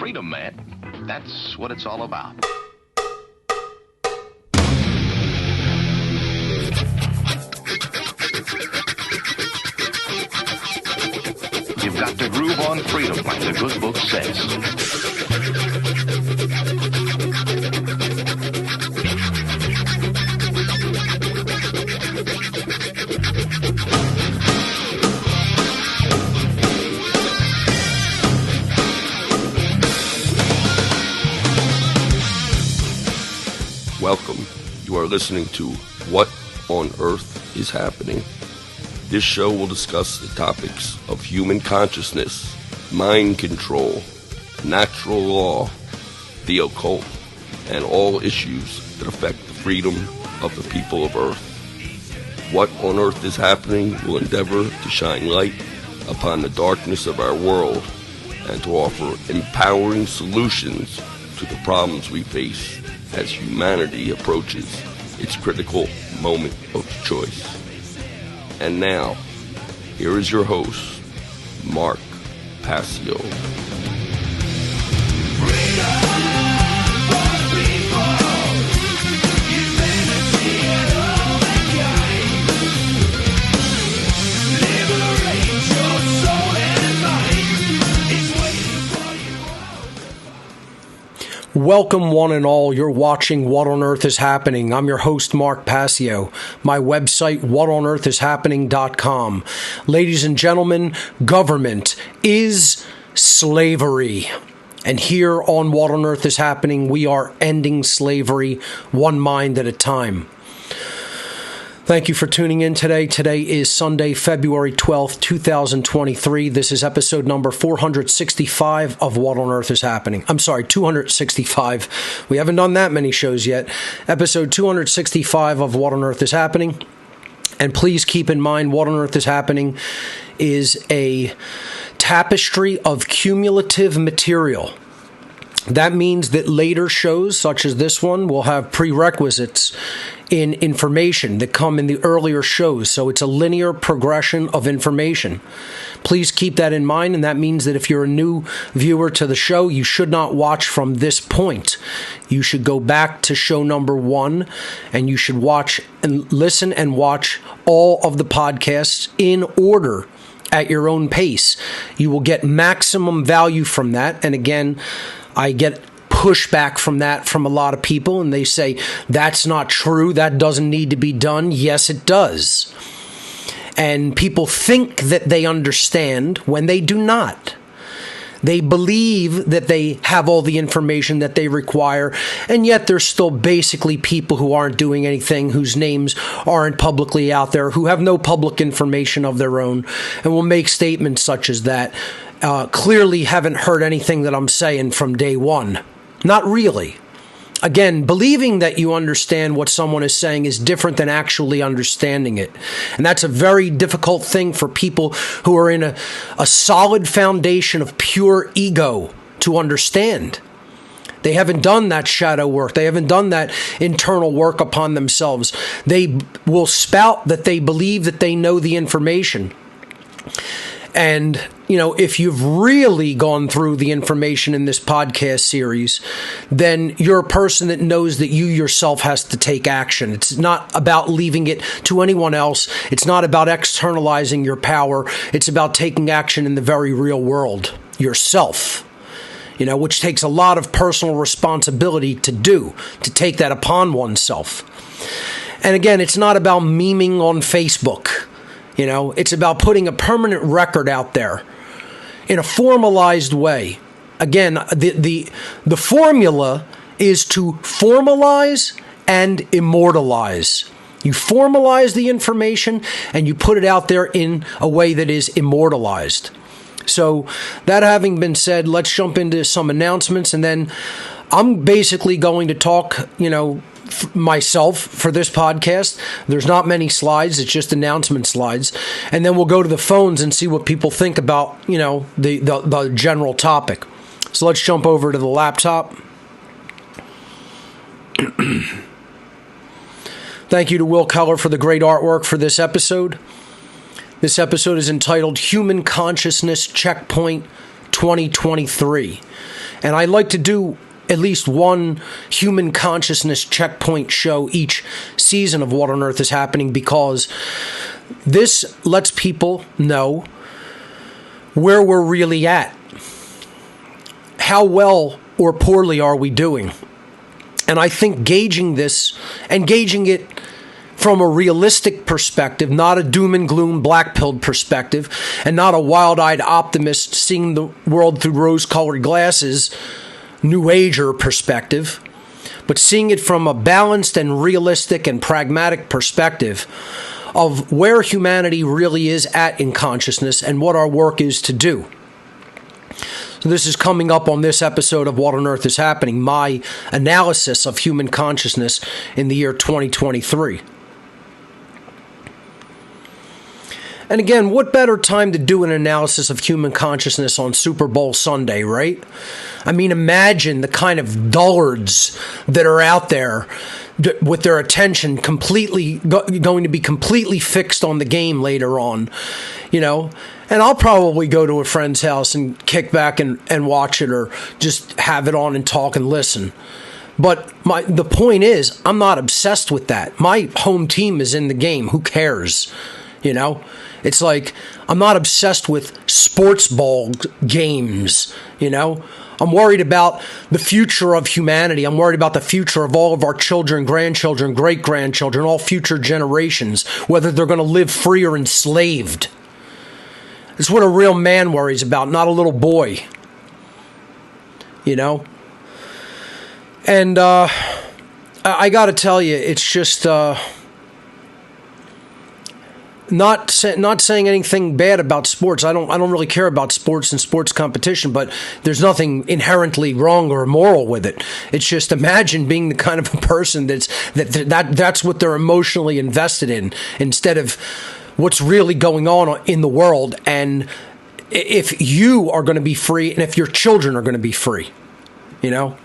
Freedom, man. That's what it's all about. You've got to groove on freedom, like the good book says. Welcome. You are listening to What on Earth is Happening. This show will discuss the topics of human consciousness, mind control, natural law, the occult, and all issues that affect the freedom of the people of Earth. What on Earth is Happening will endeavor to shine light upon the darkness of our world and to offer empowering solutions to the problems we face as humanity approaches its critical moment of choice. And now, here is your host, Mark Passio. Welcome one and all. You're watching What on Earth is Happening. I'm your host, Mark Passio. My website, whatonearthishappening.com. Ladies and gentlemen, government is slavery. And here on What on Earth is Happening, we are ending slavery one mind at a time. Thank you for tuning in today. Today is Sunday, February 12th, 2023. This is episode number 465 of What on Earth is Happening. I'm sorry, 265. We haven't done that many shows yet. Episode 265 of What on Earth is Happening. And please keep in mind, What on Earth is Happening is a tapestry of cumulative material. That means that later shows, such as this one, will have prerequisites in information that come in the earlier shows. So it's a linear progression of information. Please keep that in mind, and that means that if you're a new viewer to the show, you should not watch from this point. You should go back to show number 1, and you should watch and listen and watch all of the podcasts in order at your own pace. You will get maximum value from that. And again, I get pushback from that from a lot of people, and they say, that's not true, that doesn't need to be done. Yes, it does. And people think that they understand when they do not. They believe that they have all the information that they require, and yet there's still basically people who aren't doing anything, whose names aren't publicly out there, who have no public information of their own, and will make statements such as that. Clearly haven't heard anything that I'm saying from day one. Not really. Again, believing that you understand what someone is saying is different than actually understanding it. And that's a very difficult thing for people who are in a solid foundation of pure ego to understand. They haven't done that shadow work. They haven't done that internal work upon themselves. They will spout that they believe that they know the information. And, you know, if you've really gone through the information in this podcast series, then you're a person that knows that you yourself has to take action. It's not about leaving it to anyone else. It's not about externalizing your power. It's about taking action in the very real world yourself, you know, which takes a lot of personal responsibility to do, to take that upon oneself. And again, it's not about memeing on Facebook. You know, it's about putting a permanent record out there in a formalized way. Again, the formula is to formalize and immortalize. You formalize the information and you put it out there in a way that is immortalized. So that having been said, let's jump into some announcements, and then I'm basically going to talk, you know, myself for this podcast. There's not many slides. It's just announcement slides. And then we'll go to the phones and see what people think about, you know, the general topic. So let's jump over to the laptop. Thank you to Will Keller for the great artwork for this episode. This episode is entitled Human Consciousness Checkpoint 2023. And I like to do at least one human consciousness checkpoint show each season of What on Earth is Happening, because this lets people know where we're really at. How well or poorly are we doing? And I think gauging this and gauging it from a realistic perspective, not a doom and gloom black-pilled perspective, and not a wild-eyed optimist seeing the world through rose-colored glasses, New Ager perspective, but seeing it from a balanced and realistic and pragmatic perspective of where humanity really is at in consciousness and what our work is to do. So this is coming up on this episode of What on Earth is Happening, my analysis of human consciousness in the year 2023. And again, what better time to do an analysis of human consciousness on Super Bowl Sunday, right? I mean, imagine the kind of dullards that are out there with their attention completely going to be completely fixed on the game later on, you know? And I'll probably go to a friend's house and kick back and watch it, or just have it on and talk and listen. But the point is, I'm not obsessed with that. My home team is in the game. Who cares? You know? It's like, I'm not obsessed with sports ball games, you know? I'm worried about the future of humanity. I'm worried about the future of all of our children, grandchildren, great-grandchildren, all future generations, whether they're going to live free or enslaved. It's what a real man worries about, not a little boy. You know? And I got to tell you, it's just... Not saying anything bad about sports. I don't really care about sports and sports competition, but there's nothing inherently wrong or immoral with it. It's just, imagine being the kind of a person that's what they're emotionally invested in, instead of what's really going on in the world, and if you are going to be free and if your children are going to be free. You know?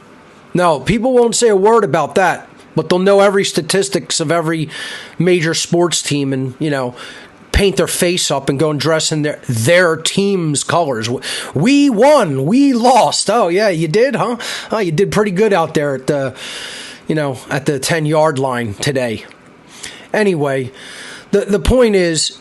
No, people won't say a word about that. But they'll know every statistics of every major sports team, and, you know, paint their face up and go and dress in their team's colors. We won. We lost. Oh, yeah, you did, huh? Oh, you did pretty good out there at the 10-yard line today. Anyway, the point is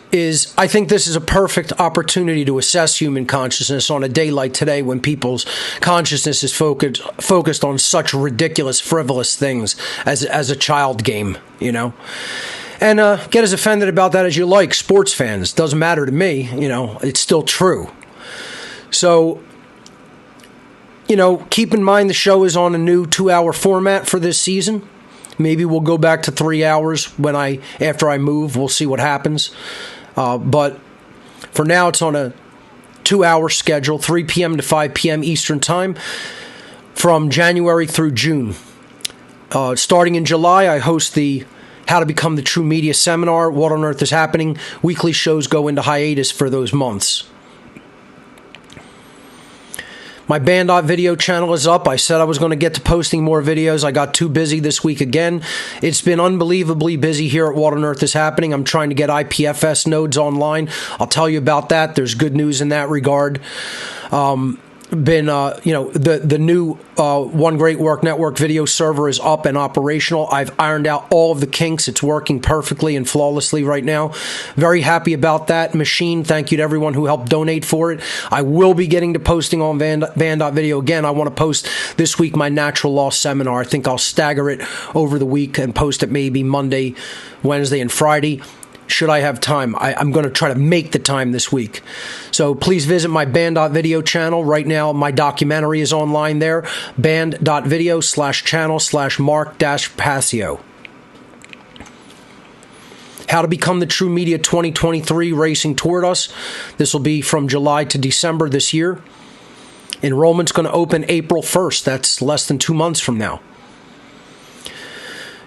I think this is a perfect opportunity to assess human consciousness on a day like today, when people's consciousness is focused on such ridiculous, frivolous things as a child game, you know? And get as offended about that as you like, sports fans. Doesn't matter to me, you know, it's still true. So, you know, keep in mind the show is on a new 2-hour format for this season. Maybe we'll go back to 3 hours after I move. We'll see what happens. But for now, it's on a 2-hour schedule, 3 p.m. to 5 p.m. Eastern Time, from January through June. Starting in July, I host the How to Become the True Media Seminar. What on Earth is Happening? Weekly shows go into hiatus for those months. My Band.video channel is up. I said I was going to get to posting more videos. I got too busy this week again. It's been unbelievably busy here at What on Earth is Happening. I'm trying to get IPFS nodes online. I'll tell you about that. There's good news in that regard. The new One Great Work Network video server is up and operational. I've ironed out all of the kinks. It's working perfectly and flawlessly right now. Very happy about that machine. Thank you to everyone who helped donate for it. I will be getting to posting on Band.video again. I want to post this week my natural law seminar. I think I'll stagger it over the week and post it maybe Monday, Wednesday, and Friday. Should I have time. I'm going to try to make the time this week. So please visit my Band.video channel. Right now, my documentary is online there. Band.video/channel/Mark-Passio. How to Become the True Media 2023, racing toward us. This will be from July to December this year. Enrollment's going to open April 1st. That's less than 2 months from now.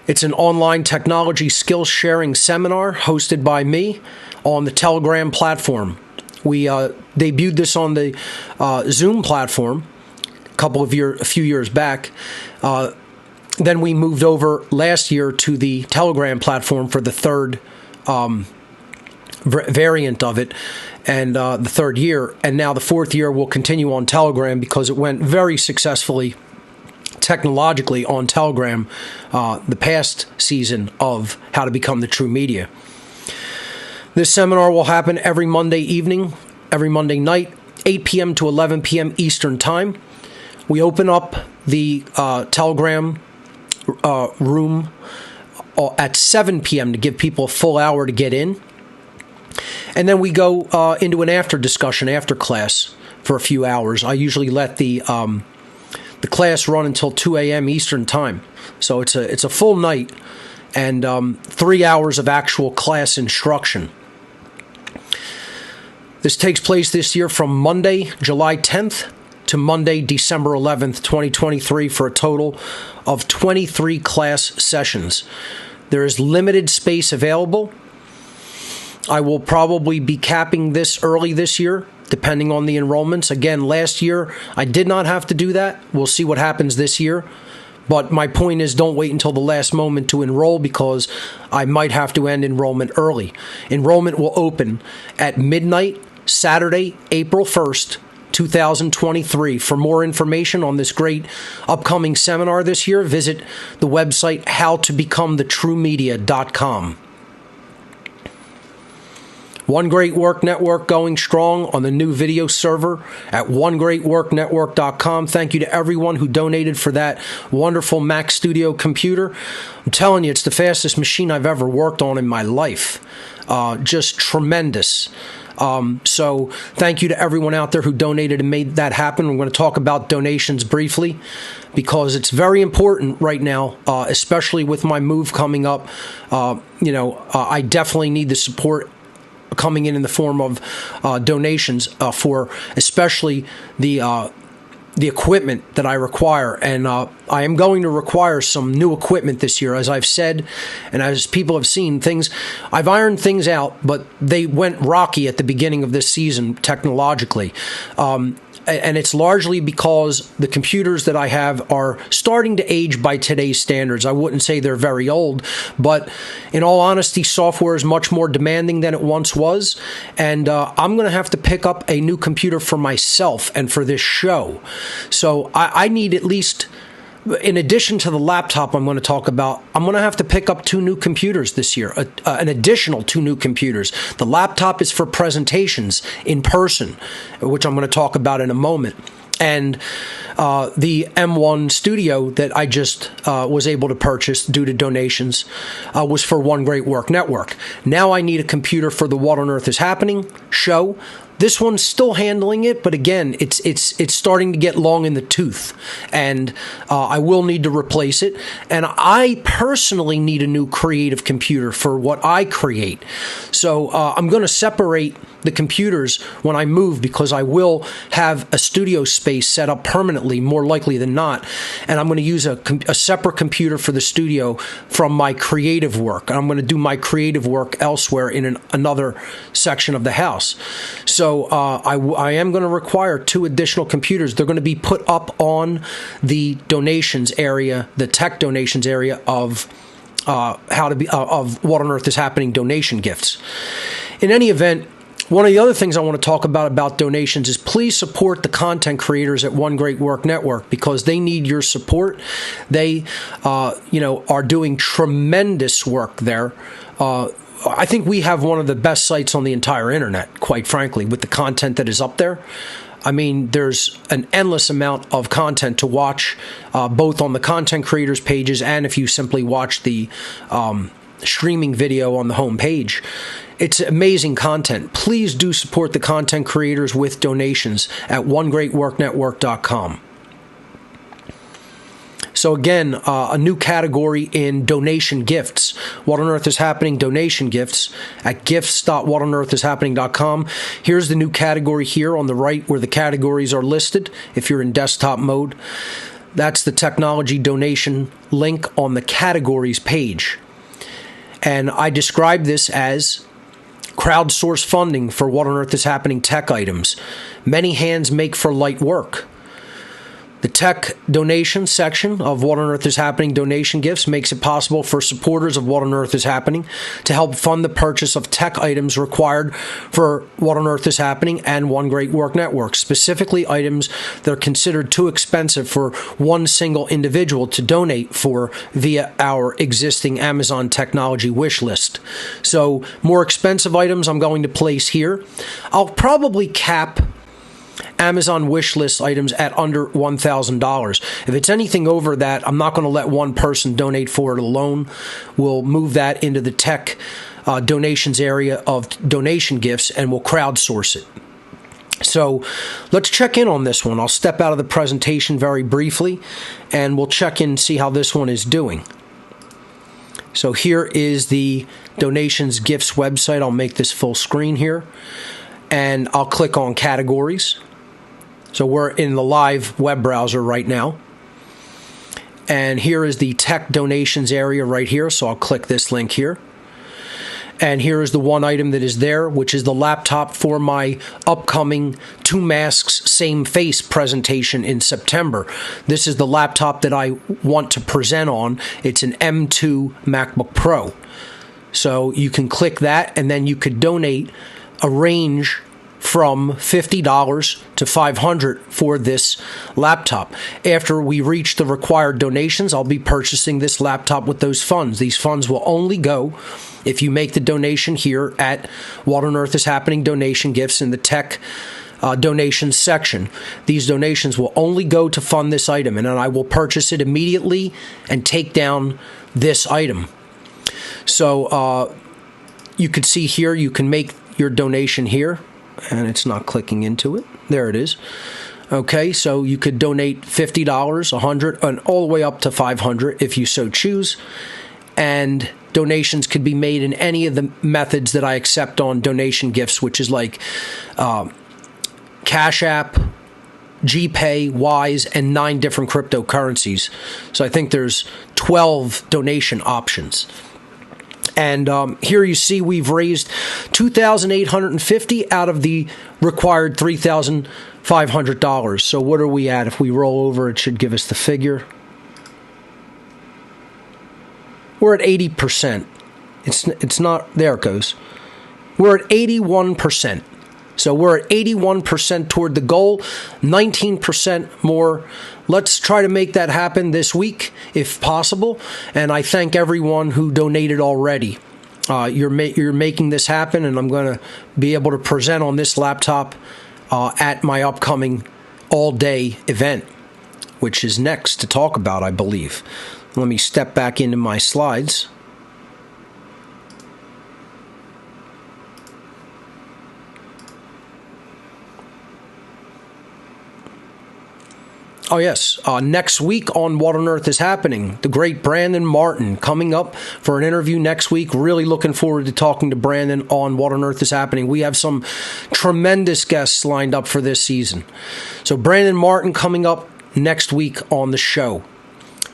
It's an online technology skills sharing seminar hosted by me on the Telegram platform. We debuted this on the Zoom platform a few years back. Then we moved over last year to the Telegram platform for the third variant of it. and the third year. And now the fourth year will continue on Telegram because it went very successfully technologically on Telegram the past season of How to Become the True Media. This seminar will happen every Monday evening, every Monday night, 8 p.m. to 11 p.m. Eastern Time. We open up the Telegram room at 7 p.m. to give people a full hour to get in. And then we go into an after discussion, after class, for a few hours. I usually let the class run until 2 a.m. Eastern Time. So it's a full night and 3 hours of actual class instruction. This takes place this year from Monday, July 10th to Monday, December 11th, 2023, for a total of 23 class sessions. There is limited space available. I will probably be capping this early this year, depending on the enrollments. Again, last year, I did not have to do that. We'll see what happens this year. But my point is, don't wait until the last moment to enroll because I might have to end enrollment early. Enrollment will open at midnight, Saturday, April 1st, 2023. For more information on this great upcoming seminar this year, visit the website howtobecomthetruemedia.com. One Great Work Network going strong on the new video server at onegreatworknetwork.com. Thank you to everyone who donated for that wonderful Mac Studio computer. I'm telling you, it's the fastest machine I've ever worked on in my life. Just tremendous. So thank you to everyone out there who donated and made that happen. We're going to talk about donations briefly because it's very important right now, especially with my move coming up. I definitely need the support coming in the form of donations for especially the equipment that I require. And I am going to require some new equipment this year, as I've said, and as people have seen things. I've ironed things out, but they went rocky at the beginning of this season technologically. And it's largely because the computers that I have are starting to age by today's standards. I wouldn't say they're very old, but in all honesty, software is much more demanding than it once was. And I'm going to have to pick up a new computer for myself and for this show. So I need at least, in addition to the laptop I'm going to talk about, I'm going to have to pick up 2 new computers this year, an additional 2 new computers. The laptop is for presentations in person, which I'm going to talk about in a moment. And the M1 Studio that I just was able to purchase due to donations was for One Great Work Network. Now I need a computer for the What on Earth is Happening show. This one's still handling it, but again, it's starting to get long in the tooth, and I will need to replace it. And I personally need a new creative computer for what I create. So I'm going to separate the computers when I move because I will have a studio space set up permanently, more likely than not. And I'm going to use a separate computer for the studio from my creative work. And I'm going to do my creative work elsewhere in another section of the house. So I am going to require 2 additional computers. They're going to be put up on the donations area, the tech donations area of of What on Earth is Happening donation gifts. In any event, one of the other things I want to talk about donations is please support the content creators at One Great Work Network because they need your support. They, are doing tremendous work there. I think we have one of the best sites on the entire internet, quite frankly, with the content that is up there. I mean, there's an endless amount of content to watch, both on the content creators pages and if you simply watch the streaming video on the home page. It's amazing content. Please do support the content creators with donations at onegreatworknetwork.com. So again, a new category in donation gifts. What on Earth is Happening donation gifts at gifts.whatonearthishappening.com. Here's the new category here on the right where the categories are listed if you're in desktop mode. That's the technology donation link on the categories page. And I describe this as crowdsource funding for What on Earth is Happening tech items. Many hands make for light work. The tech donation section of What on Earth is Happening donation gifts makes it possible for supporters of What on Earth is Happening to help fund the purchase of tech items required for What on Earth is Happening and One Great Work Network, specifically items that are considered too expensive for one single individual to donate for via our existing Amazon technology wish list. So more expensive items I'm going to place here. I'll probably cap Amazon wish list items at under $1,000. If it's anything over that, I'm not going to let one person donate for it alone. We'll move that into the tech donations area of donation gifts, and we'll crowdsource it. So let's check in on this one. I'll step out of the presentation very briefly, and we'll check in and see how this one is doing. So here is the donations gifts website. I'll make this full screen here, and I'll click on categories. So we're in the live web browser right now. And here is the tech donations area right here. So I'll click this link here. And here is the one item that is there, which is the laptop for my upcoming Two Masks, Same Face presentation in September. This is the laptop that I want to present on. It's an M2 MacBook Pro. So you can click that, and then you could donate a range from $50 to $500 for this laptop. After we reach the required donations, I'll be purchasing this laptop with those funds. These funds will only go if you make the donation here at What on Earth is Happening donation gifts in the tech donations section. These donations will only go to fund this item, and then I will purchase it immediately and take down this item. So you can see here, you can make your donation here. And it's not clicking into it. There it is. Okay, so you could donate $50, $100, and all the way up to $500 if you so choose. And donations could be made in any of the methods that I accept on donation gifts, which is like Cash App, GPay, Wise, and 9 different cryptocurrencies. So I think there's 12 donation options. And here you see we've raised $2,850 out of the required $3,500. So what are we at? If we roll over, it should give us the figure. We're at 80%. It's not, there it goes. We're at 81%. So we're at 81% toward the goal, 19% more. Let's try to make that happen this week, if possible. And I thank everyone who donated already. You're making this happen, and I'm going to be able to present on this laptop at my upcoming all-day event, which is next to talk about, I believe. Let me step back into my slides. Oh, yes. Next week on What on Earth is Happening, the great Brandon Martin coming up for an interview next week. Really looking forward to talking to Brandon on What on Earth is Happening. We have some tremendous guests lined up for this season. So Brandon Martin coming up next week on the show.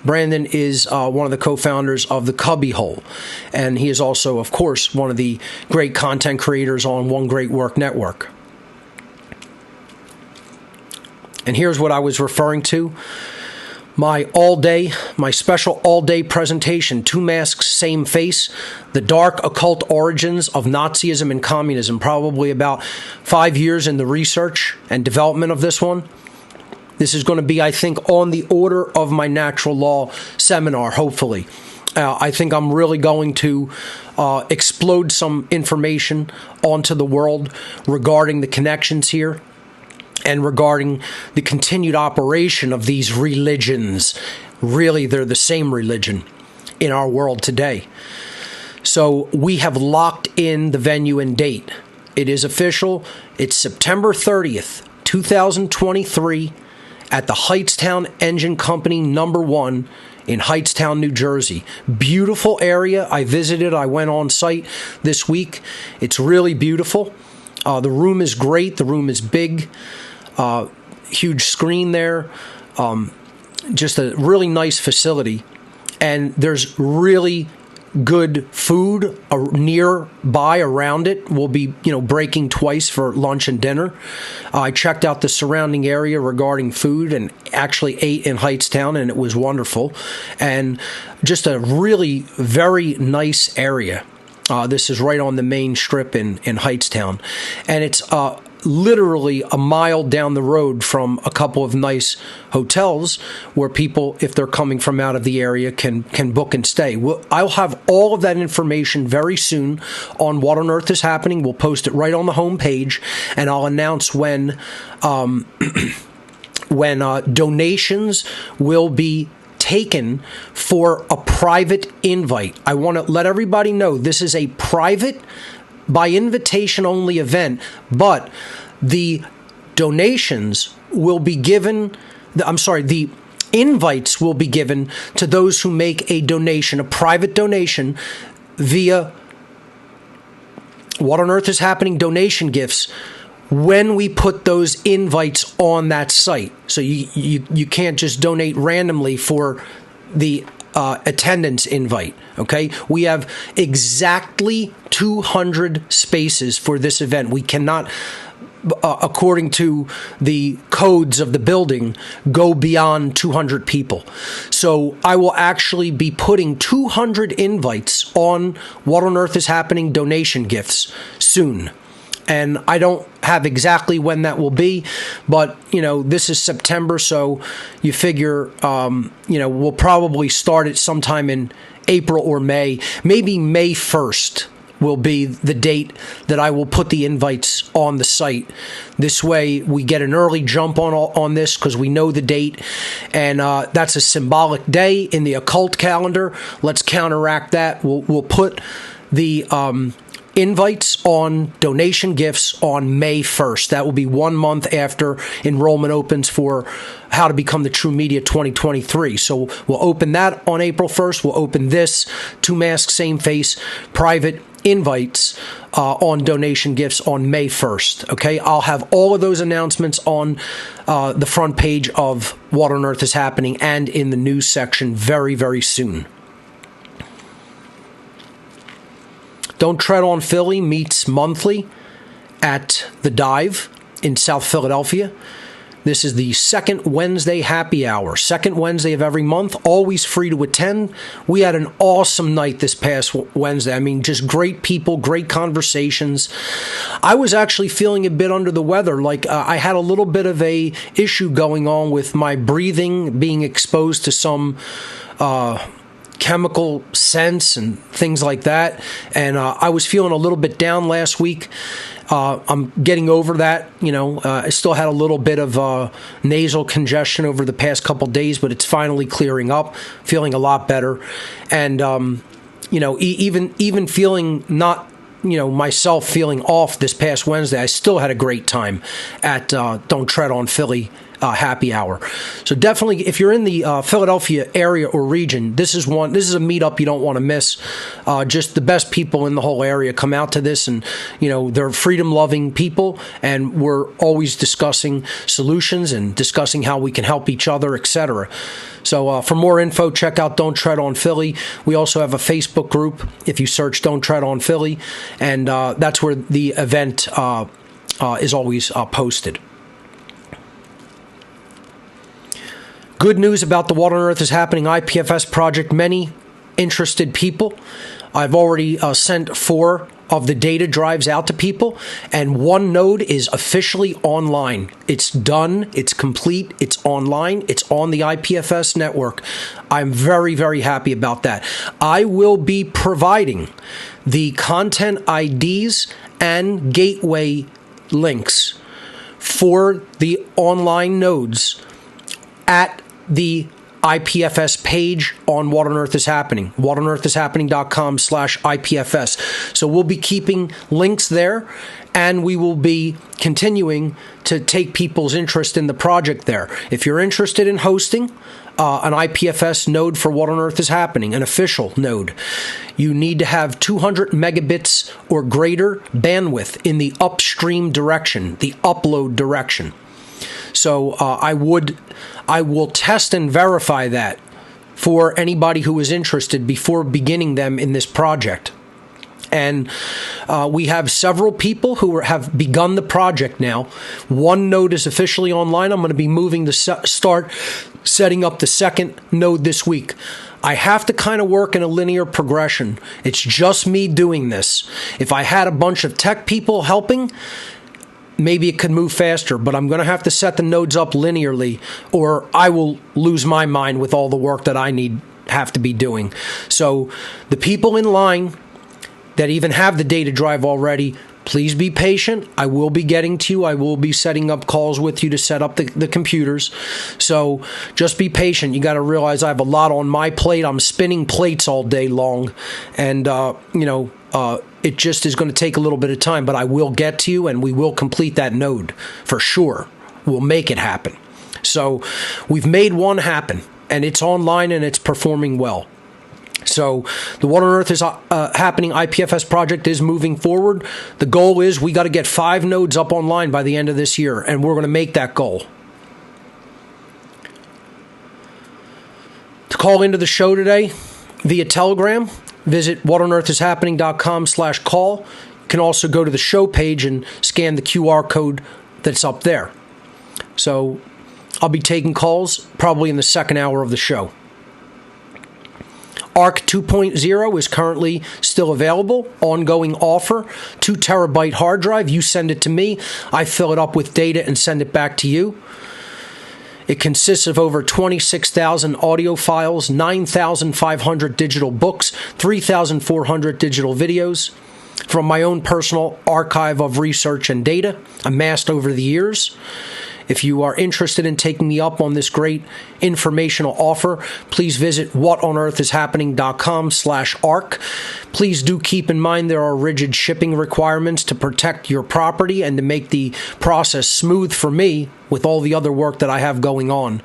Brandon is one of the co-founders of the Cubby Hole, and he is also, of course, one of the great content creators on One Great Work Network. And here's what I was referring to. My special all-day presentation, Two Masks, Same Face, the dark occult origins of Nazism and communism. Probably about 5 years in the research and development of this one. This is going to be, I think, on the order of my natural law seminar, hopefully. I think I'm really going to explode some information onto the world regarding the connections here, and regarding the continued operation of these religions. Really, they're the same religion in our world today. So we have locked in the venue and date. It is official. It's September 30th, 2023 at the Hightstown Engine Company #1 in Hightstown, New Jersey. Beautiful area. I visited. I went on site this week. It's really beautiful. The room is great. The room is big. Huge screen there. Just a really nice facility. And there's really good food nearby around it. We'll be, breaking twice for lunch and dinner. I checked out the surrounding area regarding food and actually ate in Hightstown, and it was wonderful. And just a really very nice area. This is right on the main strip in Hightstown. And it's literally a mile down the road from a couple of nice hotels where people, if they're coming from out of the area, can book and stay. I'll have all of that information very soon on What on Earth is Happening. We'll post it right on the homepage, and I'll announce when donations will be taken for a private invite. I want to let everybody know this is a private, by invitation only event, but the donations will be given, the invites will be given to those who make a donation, a private donation, via What on Earth is Happening donation gifts, when we put those invites on that site. So you can't just donate randomly for the attendance invite. Okay, we have exactly 200 spaces for this event. We cannot, according to the codes of the building, go beyond 200 people. So I will actually be putting 200 invites on What on Earth is Happening donation gifts soon. And I don't have exactly when that will be, but, this is September, so you figure, we'll probably start it sometime in April or May. Maybe May 1st will be the date that I will put the invites on the site. This way we get an early jump on this because we know the date, and that's a symbolic day in the occult calendar. Let's counteract that. We'll put the invites on donation gifts on May 1st. That will be 1 month after enrollment opens for How to Become the True Media 2023. So we'll open that on April 1st. We'll open this, Two Masks, Same Face, private invites on donation gifts on May 1st. Okay, I'll have all of those announcements on the front page of What on Earth is Happening and in the news section very, very soon. Don't Tread on Philly meets monthly at the Dive in South Philadelphia. This is the second Wednesday happy hour, second Wednesday of every month, always free to attend. We had an awesome night this past Wednesday. I mean, just great people, great conversations. I was actually feeling a bit under the weather. I had a little bit of a issue going on with my breathing, being exposed to some chemical scents and things like that, and I was feeling a little bit down last week. I'm getting over that. I still had a little bit of nasal congestion over the past couple days, but it's finally clearing up, feeling a lot better. And even feeling not, myself feeling off this past Wednesday, I still had a great time at Don't Tread on Philly happy hour. So definitely, if you're in the Philadelphia area or region, this is a meetup you don't want to miss. Just the best people in the whole area come out to this, and they're freedom-loving people, and we're always discussing solutions and discussing how we can help each other, etc. So for more info, check out Don't Tread on Philly. We also have a Facebook group if you search Don't Tread on Philly, and that's where the event is always posted. Good news about the What on Earth is Happening IPFS project. Many interested people. I've already sent 4 of the data drives out to people, and 1 node is officially online. It's done. It's complete. It's online. It's on the IPFS network. I'm very, very happy about that. I will be providing the content IDs and gateway links for the online nodes at the IPFS page on What on Earth is Happening, whatonearthishappening.com/IPFS. So we'll be keeping links there, and we will be continuing to take people's interest in the project there. If you're interested in hosting an IPFS node for What on Earth is Happening, an official node, you need to have 200 megabits or greater bandwidth in the upstream direction, the upload direction. So I will test and verify that for anybody who is interested before beginning them in this project. And we have several people who have begun the project now. One node is officially online. I'm going to be moving to start setting up the second node this week. I have to kind of work in a linear progression. It's just me doing this. If I had a bunch of tech people helping, maybe it could move faster, but I'm going to have to set the nodes up linearly, or I will lose my mind with all the work that I have to be doing. So the people in line that even have the data drive already, please be patient. I will be getting to you. I will be setting up calls with you to set up the computers. So just be patient. You got to realize I have a lot on my plate. I'm spinning plates all day long. And, it just is going to take a little bit of time. But I will get to you, and we will complete that node for sure. We'll make it happen. So we've made one happen, and it's online, and it's performing well. So the What on Earth is Happening IPFS project is moving forward. The goal is we got to get 5 nodes up online by the end of this year, and we're going to make that goal. To call into the show today via Telegram, visit whatonearthishappening.com/call. You can also go to the show page and scan the QR code that's up there. So I'll be taking calls probably in the second hour of the show. ARC 2.0 is currently still available. Ongoing offer. 2 terabyte hard drive. You send it to me. I fill it up with data and send it back to you. It consists of over 26,000 audio files, 9,500 digital books, 3,400 digital videos from my own personal archive of research and data amassed over the years. If you are interested in taking me up on this great informational offer, please visit whatonearthishappening.com/ARC. Please do keep in mind there are rigid shipping requirements to protect your property and to make the process smooth for me with all the other work that I have going on.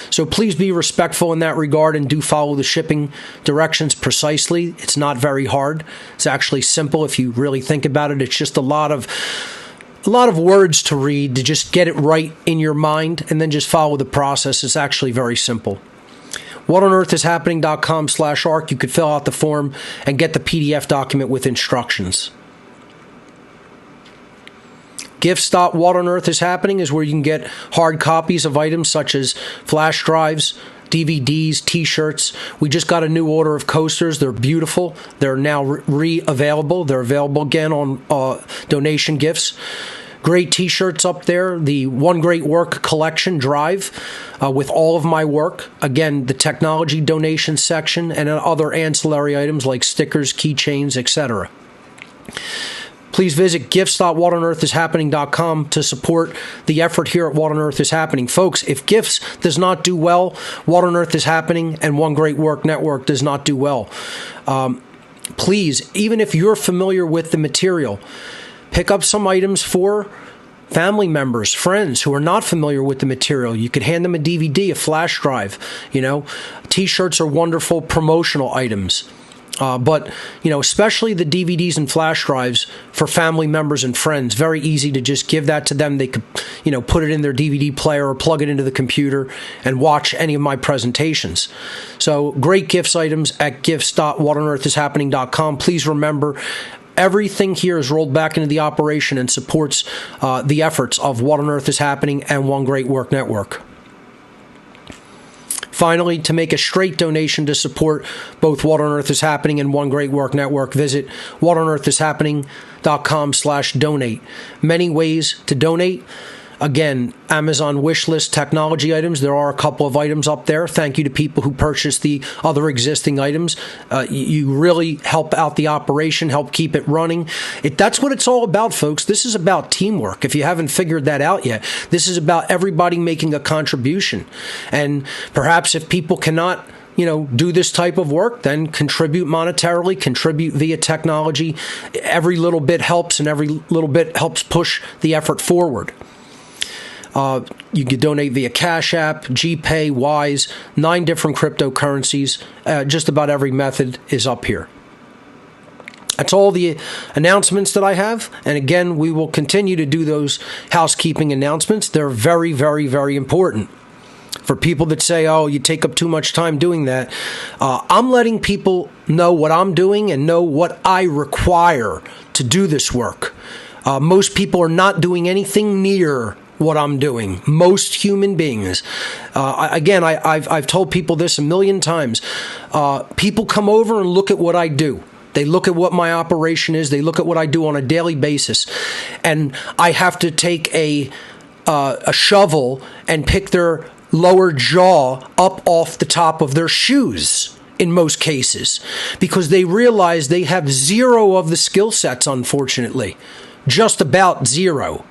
So please be respectful in that regard and do follow the shipping directions precisely. It's not very hard. It's actually simple if you really think about it. It's just a lot of words to read to just get it right in your mind and then just follow the process. It's actually very simple. whatonearthishappening.com/ARC. You could fill out the form and get the PDF document with instructions. Gifts.whatonearthishappening is where you can get hard copies of items such as flash drives, DVDs, T-shirts. We just got a new order of coasters. They're beautiful. They're now re-available. They're available again on donation gifts. Great T-shirts up there. The One Great Work collection drive with all of my work. Again, the technology donation section and other ancillary items like stickers, keychains, etc. Please visit gifts.whatonearthishappening.com to support the effort here at What on Earth is Happening. Folks, if Gifts does not do well, What on Earth is Happening and One Great Work Network does not do well. Please, even if you're familiar with the material, pick up some items for family members, friends who are not familiar with the material. You could hand them a DVD, a flash drive. T-shirts are wonderful promotional items. But especially the DVDs and flash drives for family members and friends, very easy to just give that to them. They could, put it in their DVD player or plug it into the computer and watch any of my presentations. So great gifts items at gifts.whatonearthishappening.com. Please remember, everything here is rolled back into the operation and supports the efforts of What on Earth is Happening and One Great Work Network. Finally, to make a straight donation to support both What on Earth is Happening and One Great Work Network, visit whatonearthishappening.com/donate. Many ways to donate. Again, Amazon wish list technology items. There are a couple of items up there. Thank you to people who purchased the other existing items. You really help out the operation, help keep it running. That's what it's all about, folks. This is about teamwork. If you haven't figured that out yet, this is about everybody making a contribution. And perhaps if people cannot do this type of work, then contribute monetarily, contribute via technology. Every little bit helps, and every little bit helps push the effort forward. You can donate via Cash App, GPay, Wise, 9 different cryptocurrencies. Just about every method is up here. That's all the announcements that I have. And again, we will continue to do those housekeeping announcements. They're very, very, very important. For people that say, oh, you take up too much time doing that, I'm letting people know what I'm doing and know what I require to do this work. Most people are not doing anything near what I'm doing. Most human beings. I've told people this a million times. People come over and look at what I do. They look at what my operation is. They look at what I do on a daily basis. And I have to take a shovel and pick their lower jaw up off the top of their shoes in most cases, because they realize they have zero of the skill sets, unfortunately. Just about zero.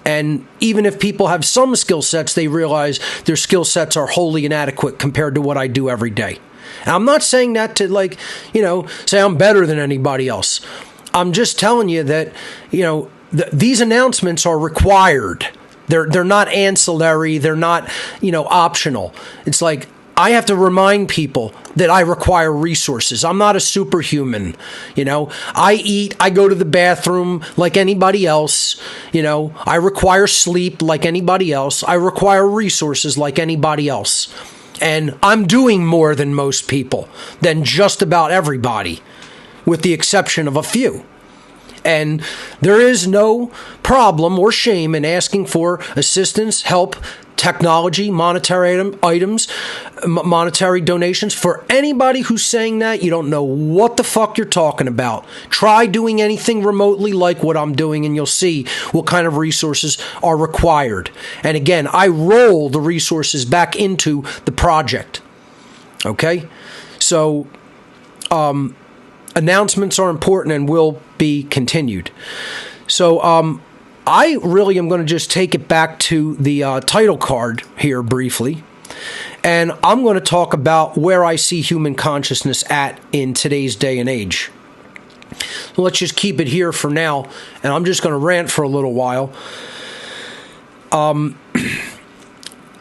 And even if people have some skill sets, they realize their skill sets are wholly inadequate compared to what I do every day. And I'm not saying that to say I'm better than anybody else. I'm just telling you that, these announcements are required. They're not ancillary. They're not, optional. It's like I have to remind people that I require resources. I'm not a superhuman. I eat, I go to the bathroom like anybody else. I require sleep like anybody else. I require resources like anybody else. And I'm doing more than most people, than just about everybody, with the exception of a few. And there is no problem or shame in asking for assistance, help, technology, monetary items, monetary donations. For anybody who's saying that, you don't know what the fuck you're talking about. Try doing anything remotely like what I'm doing, and you'll see what kind of resources are required. And again, I roll the resources back into the project. Okay? So, announcements are important and will be continued. So, I really am going to just take it back to the title card here briefly, and I'm going to talk about where I see human consciousness at in today's day and age. So let's just keep it here for now, and I'm just going to rant for a little while.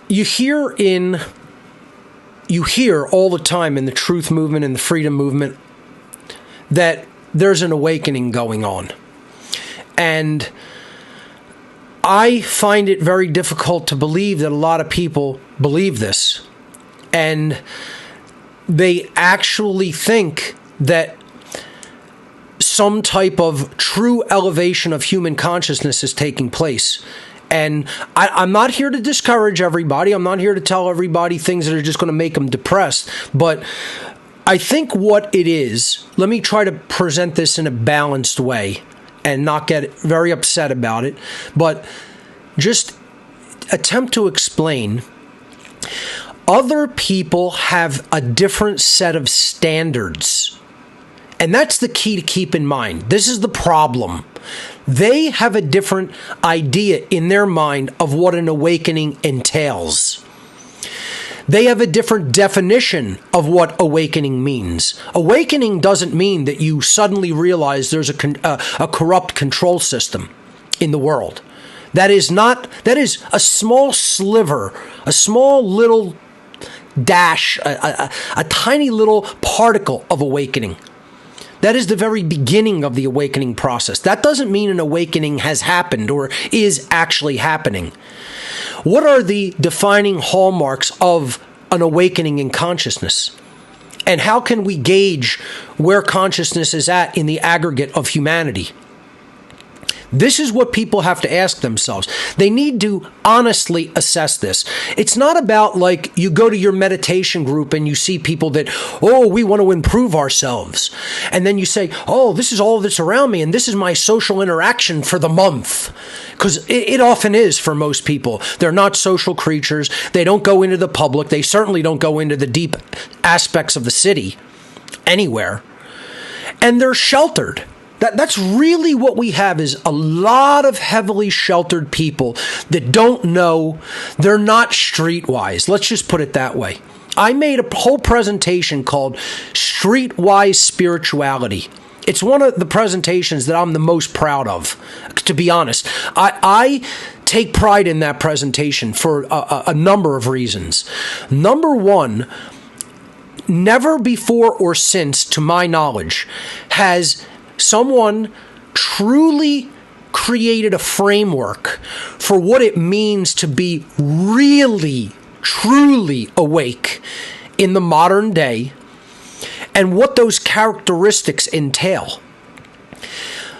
You hear all the time in the truth movement and the freedom movement that there's an awakening going on. And I find it very difficult to believe that a lot of people believe this. And they actually think that some type of true elevation of human consciousness is taking place. And I'm not here to discourage everybody. I'm not here to tell everybody things that are just going to make them depressed. But I think what it is, let me try to present this in a balanced way and not get very upset about it, but just attempt to explain. Other people have a different set of standards. And that's the key to keep in mind. This is the problem. They have a different idea in their mind of what an awakening entails. They have a different definition of what awakening means. Awakening doesn't mean that you suddenly realize there's a corrupt control system in the world. That is a small sliver, a small little dash, a tiny little particle of awakening. That is the very beginning of the awakening process. That doesn't mean an awakening has happened or is actually happening. What are the defining hallmarks of an awakening in consciousness? And how can we gauge where consciousness is at in the aggregate of humanity? This is what people have to ask themselves. They need to honestly assess this. It's not about like you go to your meditation group and you see people that, oh, we want to improve ourselves. And then you say, oh, this is all that's around me and this is my social interaction for the month. Because it often is for most people. They're not social creatures. They don't go into the public. They certainly don't go into the deep aspects of the city anywhere. And they're sheltered. That's really what we have, is a lot of heavily sheltered people that don't know, they're not streetwise. Let's just put it that way. I made a whole presentation called Streetwise Spirituality. It's one of the presentations that I'm the most proud of, to be honest. I take pride in that presentation for a number of reasons. Number one, never before or since, to my knowledge, has someone truly created a framework for what it means to be really, truly awake in the modern day and what those characteristics entail.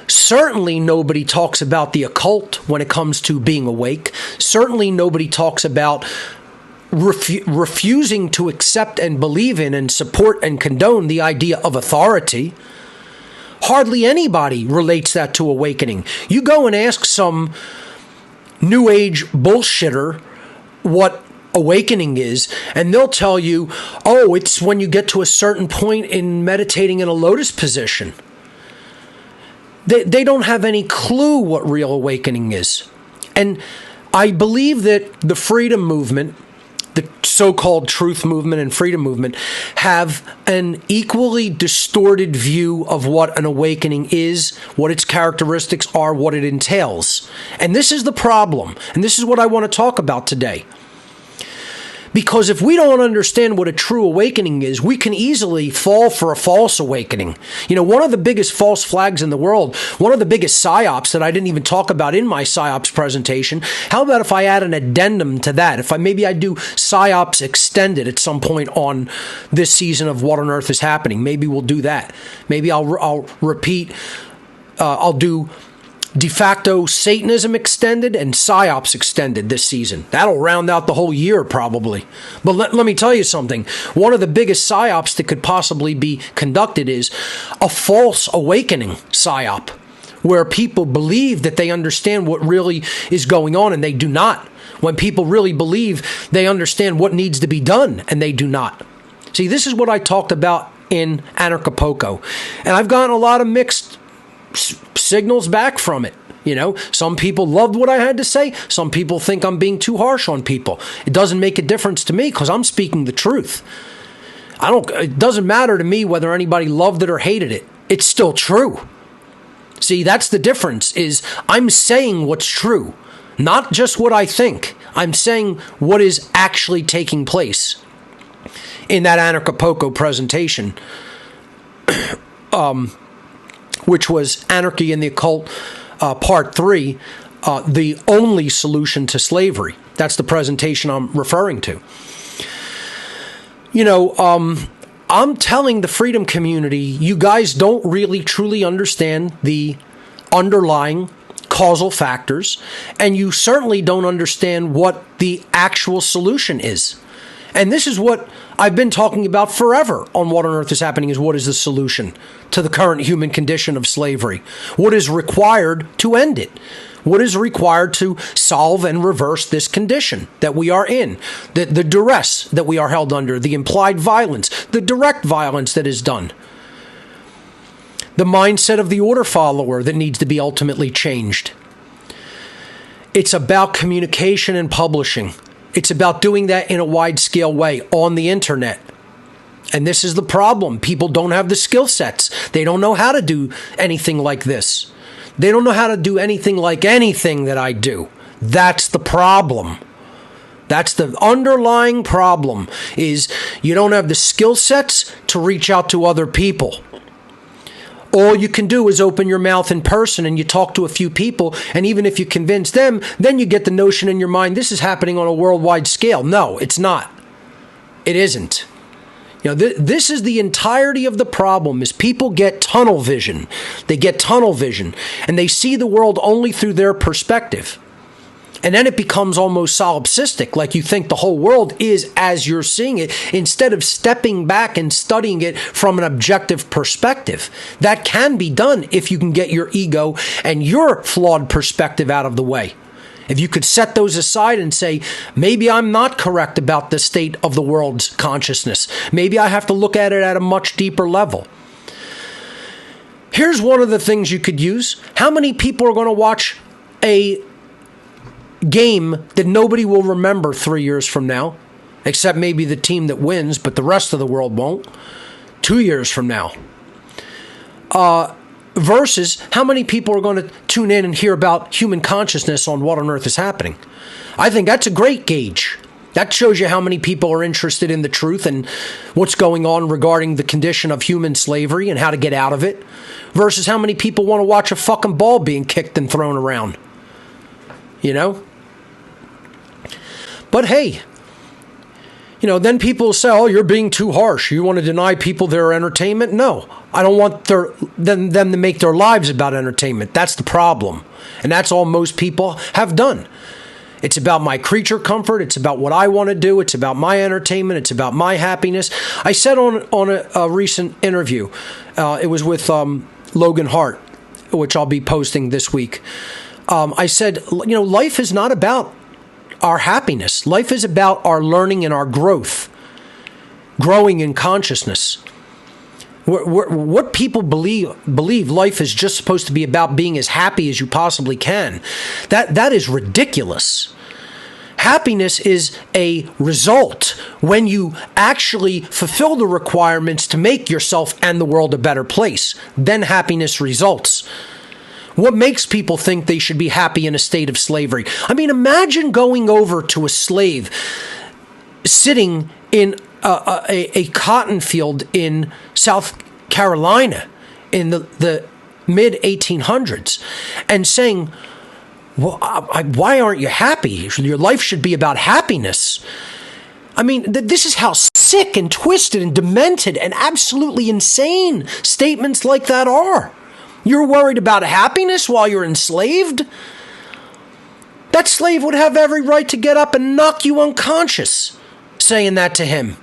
Certainly nobody talks about the occult when it comes to being awake. Certainly nobody talks about refusing to accept and believe in and support and condone the idea of authority. Hardly anybody relates that to awakening. You go and ask some New Age bullshitter what awakening is, and they'll tell you, oh, it's when you get to a certain point in meditating in a lotus position. They don't have any clue what real awakening is. And I believe that the freedom movement, the so-called truth movement and freedom movement, have an equally distorted view of what an awakening is, what its characteristics are, what it entails. And this is the problem. And this is what I want to talk about today. Because if we don't understand what a true awakening is, we can easily fall for a false awakening. You know, one of the biggest false flags in the world, one of the biggest psyops that I didn't even talk about in my psyops presentation. How about if I add an addendum to that? If maybe I do psyops extended at some point on this season of What on Earth is Happening. Maybe we'll do that. Maybe I'll repeat. I'll do de facto Satanism extended and psyops extended this season. That'll round out the whole year probably. But let me tell you something. One of the biggest psyops that could possibly be conducted is a false awakening psyop, where people believe that they understand what really is going on and they do not. When people really believe they understand what needs to be done and they do not. See, this is what I talked about in Anarchapulco. And I've gotten a lot of mixed signals back from it. You know, some people loved what I had to say. Some people think I'm being too harsh on people. It doesn't make a difference to me because I'm speaking the truth. It doesn't matter to me whether anybody loved it or hated it. It's still true. See, that's the difference, is I'm saying what's true, not just what I think. I'm saying what is actually taking place. In that Anarchapulco presentation, which was Anarchy in the Occult, Part 3, the only solution to slavery. That's the presentation I'm referring to. You know, I'm telling the freedom community, you guys don't really truly understand the underlying causal factors, and you certainly don't understand what the actual solution is. And this is what I've been talking about forever on What on Earth is Happening, is what is the solution to the current human condition of slavery? What is required to end it? What is required to solve and reverse this condition that we are in? The duress that we are held under, the implied violence, the direct violence that is done. The mindset of the order follower that needs to be ultimately changed. It's about communication and publishing. It's about doing that in a wide-scale way on the internet. And this is the problem. People don't have the skill sets. They don't know how to do anything like this. They don't know how to do anything like anything that I do. That's the problem. That's the underlying problem, is you don't have the skill sets to reach out to other people. All you can do is open your mouth in person and you talk to a few people, and even if you convince them, then you get the notion in your mind, this is happening on a worldwide scale. No, it's not. It isn't. You know, this is the entirety of the problem, is people get tunnel vision. They get tunnel vision, and they see the world only through their perspective. And then it becomes almost solipsistic, like you think the whole world is as you're seeing it, instead of stepping back and studying it from an objective perspective. That can be done if you can get your ego and your flawed perspective out of the way. If you could set those aside and say, maybe I'm not correct about the state of the world's consciousness. Maybe I have to look at it at a much deeper level. Here's one of the things you could use. How many people are going to watch a game that nobody will remember 3 years from now, except maybe the team that wins, but the rest of the world won't, 2 years from now? Versus how many people are going to tune in and hear about human consciousness on What on Earth is Happening? I think that's a great gauge. That shows you how many people are interested in the truth and what's going on regarding the condition of human slavery and how to get out of it, versus how many people want to watch a fucking ball being kicked and thrown around. You know? But hey, Then people say, oh, you're being too harsh. You want to deny people their entertainment? No, I don't want them to make their lives about entertainment. That's the problem. And that's all most people have done. It's about my creature comfort. It's about what I want to do. It's about my entertainment. It's about my happiness. I said on a recent interview, it was with Logan Hart, which I'll be posting this week. I said, life is not about our happiness. Life is about our learning and our growing in consciousness. What people believe life is just supposed to be about being as happy as you possibly can. That is ridiculous. Happiness is a result when you actually fulfill the requirements to make yourself and the world a better place. Then happiness results. What makes people think they should be happy in a state of slavery? I mean, imagine going over to a slave sitting in a cotton field in South Carolina in the mid-1800s and saying, well, why aren't you happy? Your life should be about happiness. I mean, this is how sick and twisted and demented and absolutely insane statements like that are. You're worried about happiness while you're enslaved? That slave would have every right to get up and knock you unconscious saying that to him.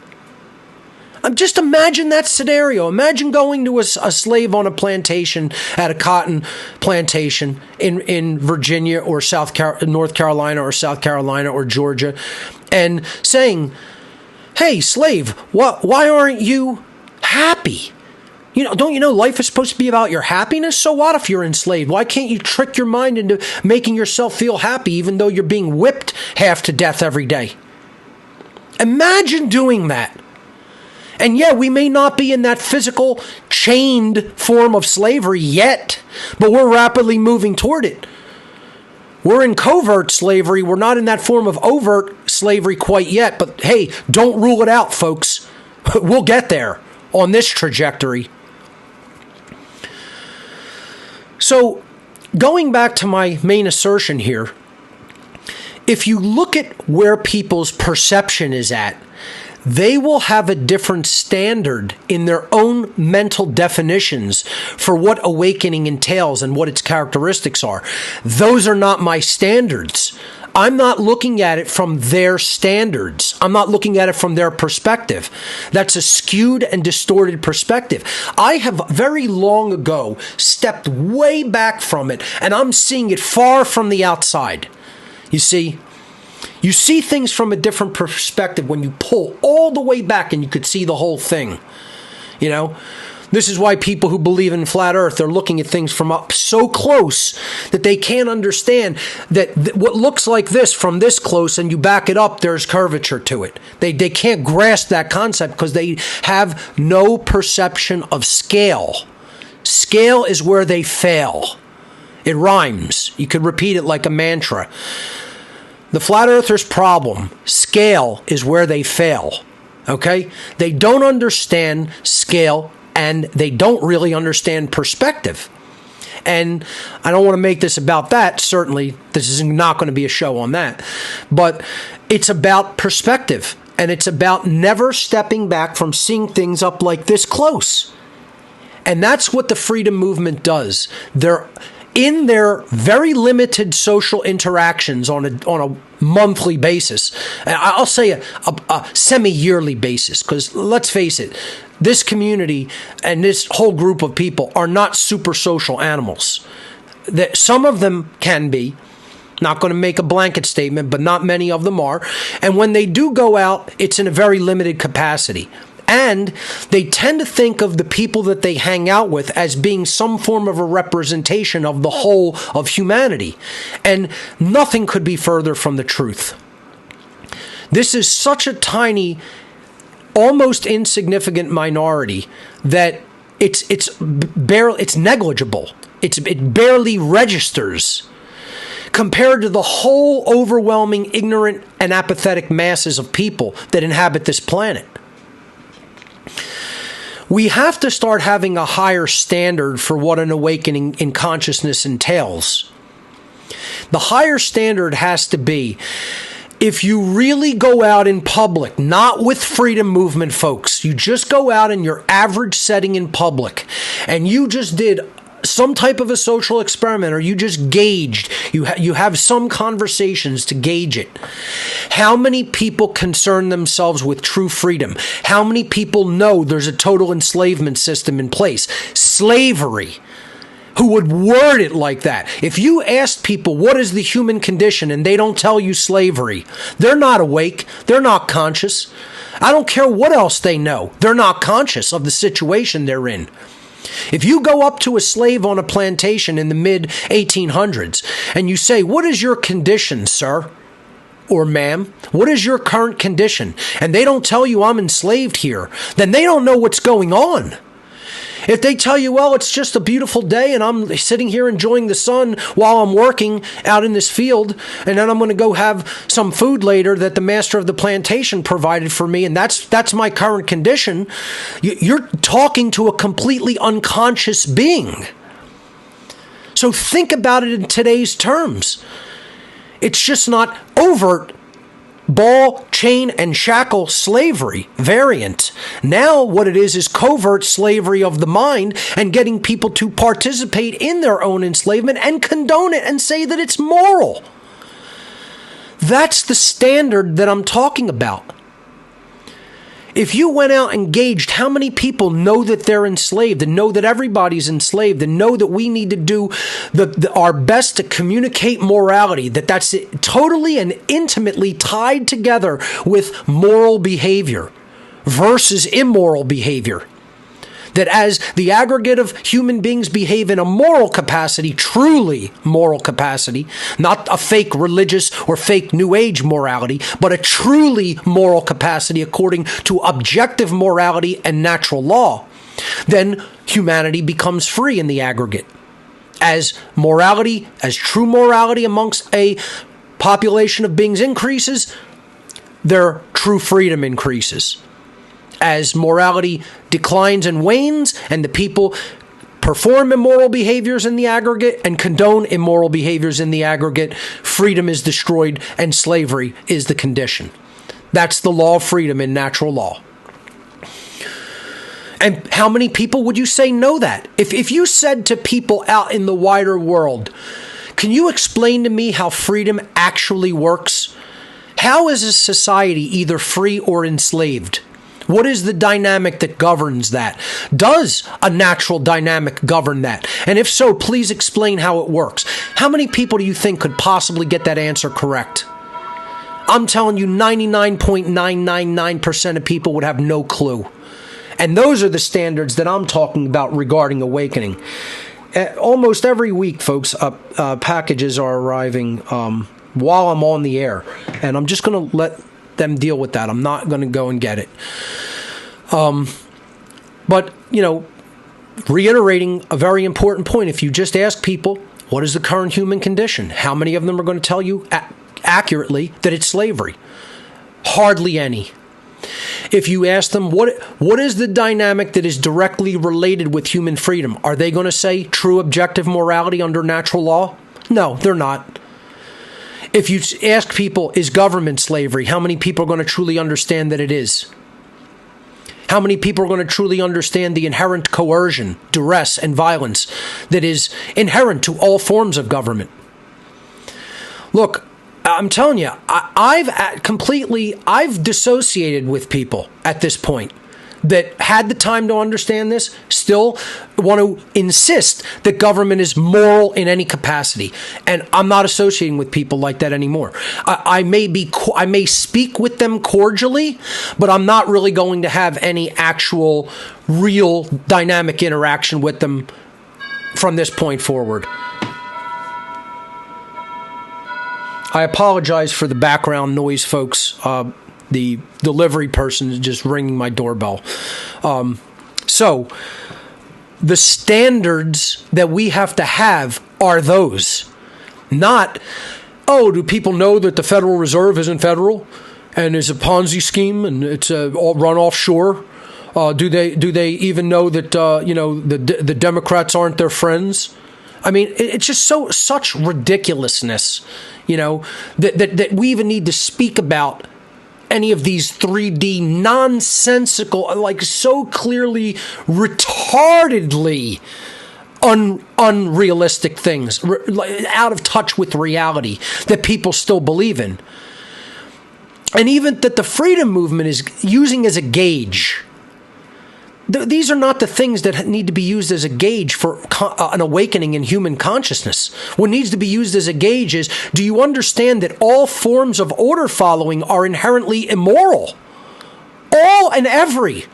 Just imagine that scenario. Imagine going to a slave on a plantation at a cotton plantation in Virginia or North Carolina or South Carolina or Georgia and saying, hey, slave, why aren't you happy? Don't you know life is supposed to be about your happiness? So what if you're enslaved? Why can't you trick your mind into making yourself feel happy even though you're being whipped half to death every day? Imagine doing that. And yeah, we may not be in that physical chained form of slavery yet, but we're rapidly moving toward it. We're in covert slavery. We're not in that form of overt slavery quite yet. But hey, don't rule it out, folks. We'll get there on this trajectory. So, going back to my main assertion here, if you look at where people's perception is at, they will have a different standard in their own mental definitions for what awakening entails and what its characteristics are. Those are not my standards. I'm not looking at it from their standards. I'm not looking at it from their perspective. That's a skewed and distorted perspective. I have very long ago stepped way back from it, and I'm seeing it far from the outside. You see things from a different perspective when you pull all the way back and you could see the whole thing. This is why people who believe in flat earth are looking at things from up so close that they can't understand that what looks like this from this close and you back it up, there's curvature to it. They can't grasp that concept because they have no perception of scale. Scale is where they fail. It rhymes. You could repeat it like a mantra. The flat earthers' problem, scale is where they fail. Okay? They don't understand scale and they don't really understand perspective. And I don't want to make this about that. Certainly, this is not going to be a show on that. But it's about perspective. And it's about never stepping back from seeing things up like this close. And that's what the freedom movement does. They're in their very limited social interactions on a monthly basis, I'll say a semi-yearly basis, because let's face it, this community and this whole group of people are not super social animals. That some of them can be. Not going to make a blanket statement, but not many of them are. And when they do go out, it's in a very limited capacity. And they tend to think of the people that they hang out with as being some form of a representation of the whole of humanity. And nothing could be further from the truth. This is such a tiny, almost insignificant minority that it's negligible. It barely registers compared to the whole overwhelming ignorant and apathetic masses of people that inhabit this planet. We have to start having a higher standard for what an awakening in consciousness entails. The higher standard has to be, If you really go out in public, not with freedom movement folks, you just go out in your average setting in public and you just did some type of a social experiment, or you just gauged, you have some conversations to gauge it. How many people concern themselves with true freedom? How many people know there's a total enslavement system in place? Slavery. Who would word it like that? If you asked people what is the human condition and they don't tell you slavery, they're not awake, they're not conscious. I don't care what else they know. They're not conscious of the situation they're in. If you go up to a slave on a plantation in the mid-1800s and you say, "What is your condition, sir?" or "Ma'am, what is your current condition?" and they don't tell you, "I'm enslaved here," then they don't know what's going on. If they tell you, "Well, it's just a beautiful day and I'm sitting here enjoying the sun while I'm working out in this field, and then I'm going to go have some food later that the master of the plantation provided for me, and that's my current condition," you're talking to a completely unconscious being. So think about it in today's terms. It's just not overt ball, chain, and shackle slavery variant. Now what it is covert slavery of the mind and getting people to participate in their own enslavement and condone it and say that it's moral. That's the standard that I'm talking about. If you went out and gauged how many people know that they're enslaved and know that everybody's enslaved and know that we need to do our best to communicate morality, that's totally and intimately tied together with moral behavior versus immoral behavior. That as the aggregate of human beings behave in a moral capacity, truly moral capacity, not a fake religious or fake New Age morality, but a truly moral capacity according to objective morality and natural law, then humanity becomes free in the aggregate. As morality, as true morality amongst a population of beings increases, their true freedom increases. As morality declines and wanes and the people perform immoral behaviors in the aggregate and condone immoral behaviors in the aggregate, freedom is destroyed and slavery is the condition. That's the law of freedom in natural law. And how many people would you say know that? If you said to people out in the wider world, "Can you explain to me how freedom actually works? How is a society either free or enslaved? What is the dynamic that governs that? Does a natural dynamic govern that? And if so, please explain how it works." How many people do you think could possibly get that answer correct? I'm telling you, 99.999% of people would have no clue. And those are the standards that I'm talking about regarding awakening. Almost every week, folks, packages are arriving while I'm on the air. And I'm just going to let them deal with that. I'm not going to go and get it. But, reiterating a very important point, if you just ask people, what is the current human condition? How many of them are going to tell you accurately that it's slavery? Hardly any. If you ask them, what is the dynamic that is directly related with human freedom? Are they going to say true objective morality under natural law? No, they're not. If you ask people, is government slavery? How many people are going to truly understand that it is? How many people are going to truly understand the inherent coercion, duress, and violence that is inherent to all forms of government? Look, I'm telling you, I've dissociated with people at this point that had the time to understand this, still want to insist that government is moral in any capacity. And I'm not associating with people like that anymore. I may speak with them cordially, but I'm not really going to have any actual, real dynamic interaction with them from this point forward. I apologize for the background noise, folks. The delivery person is just ringing my doorbell. So the standards that we have to have are those. Not, do people know that the Federal Reserve isn't federal and is a Ponzi scheme and it's all run offshore? Do they even know that the Democrats aren't their friends I mean, it's just such ridiculousness, that we even need to speak about any of these 3D nonsensical, like so clearly, retardedly unrealistic things, out of touch with reality that people still believe in. And even that the freedom movement is using as a gauge. These are not the things that need to be used as a gauge for an awakening in human consciousness. What needs to be used as a gauge is, do you understand that all forms of order following are inherently immoral? All and every.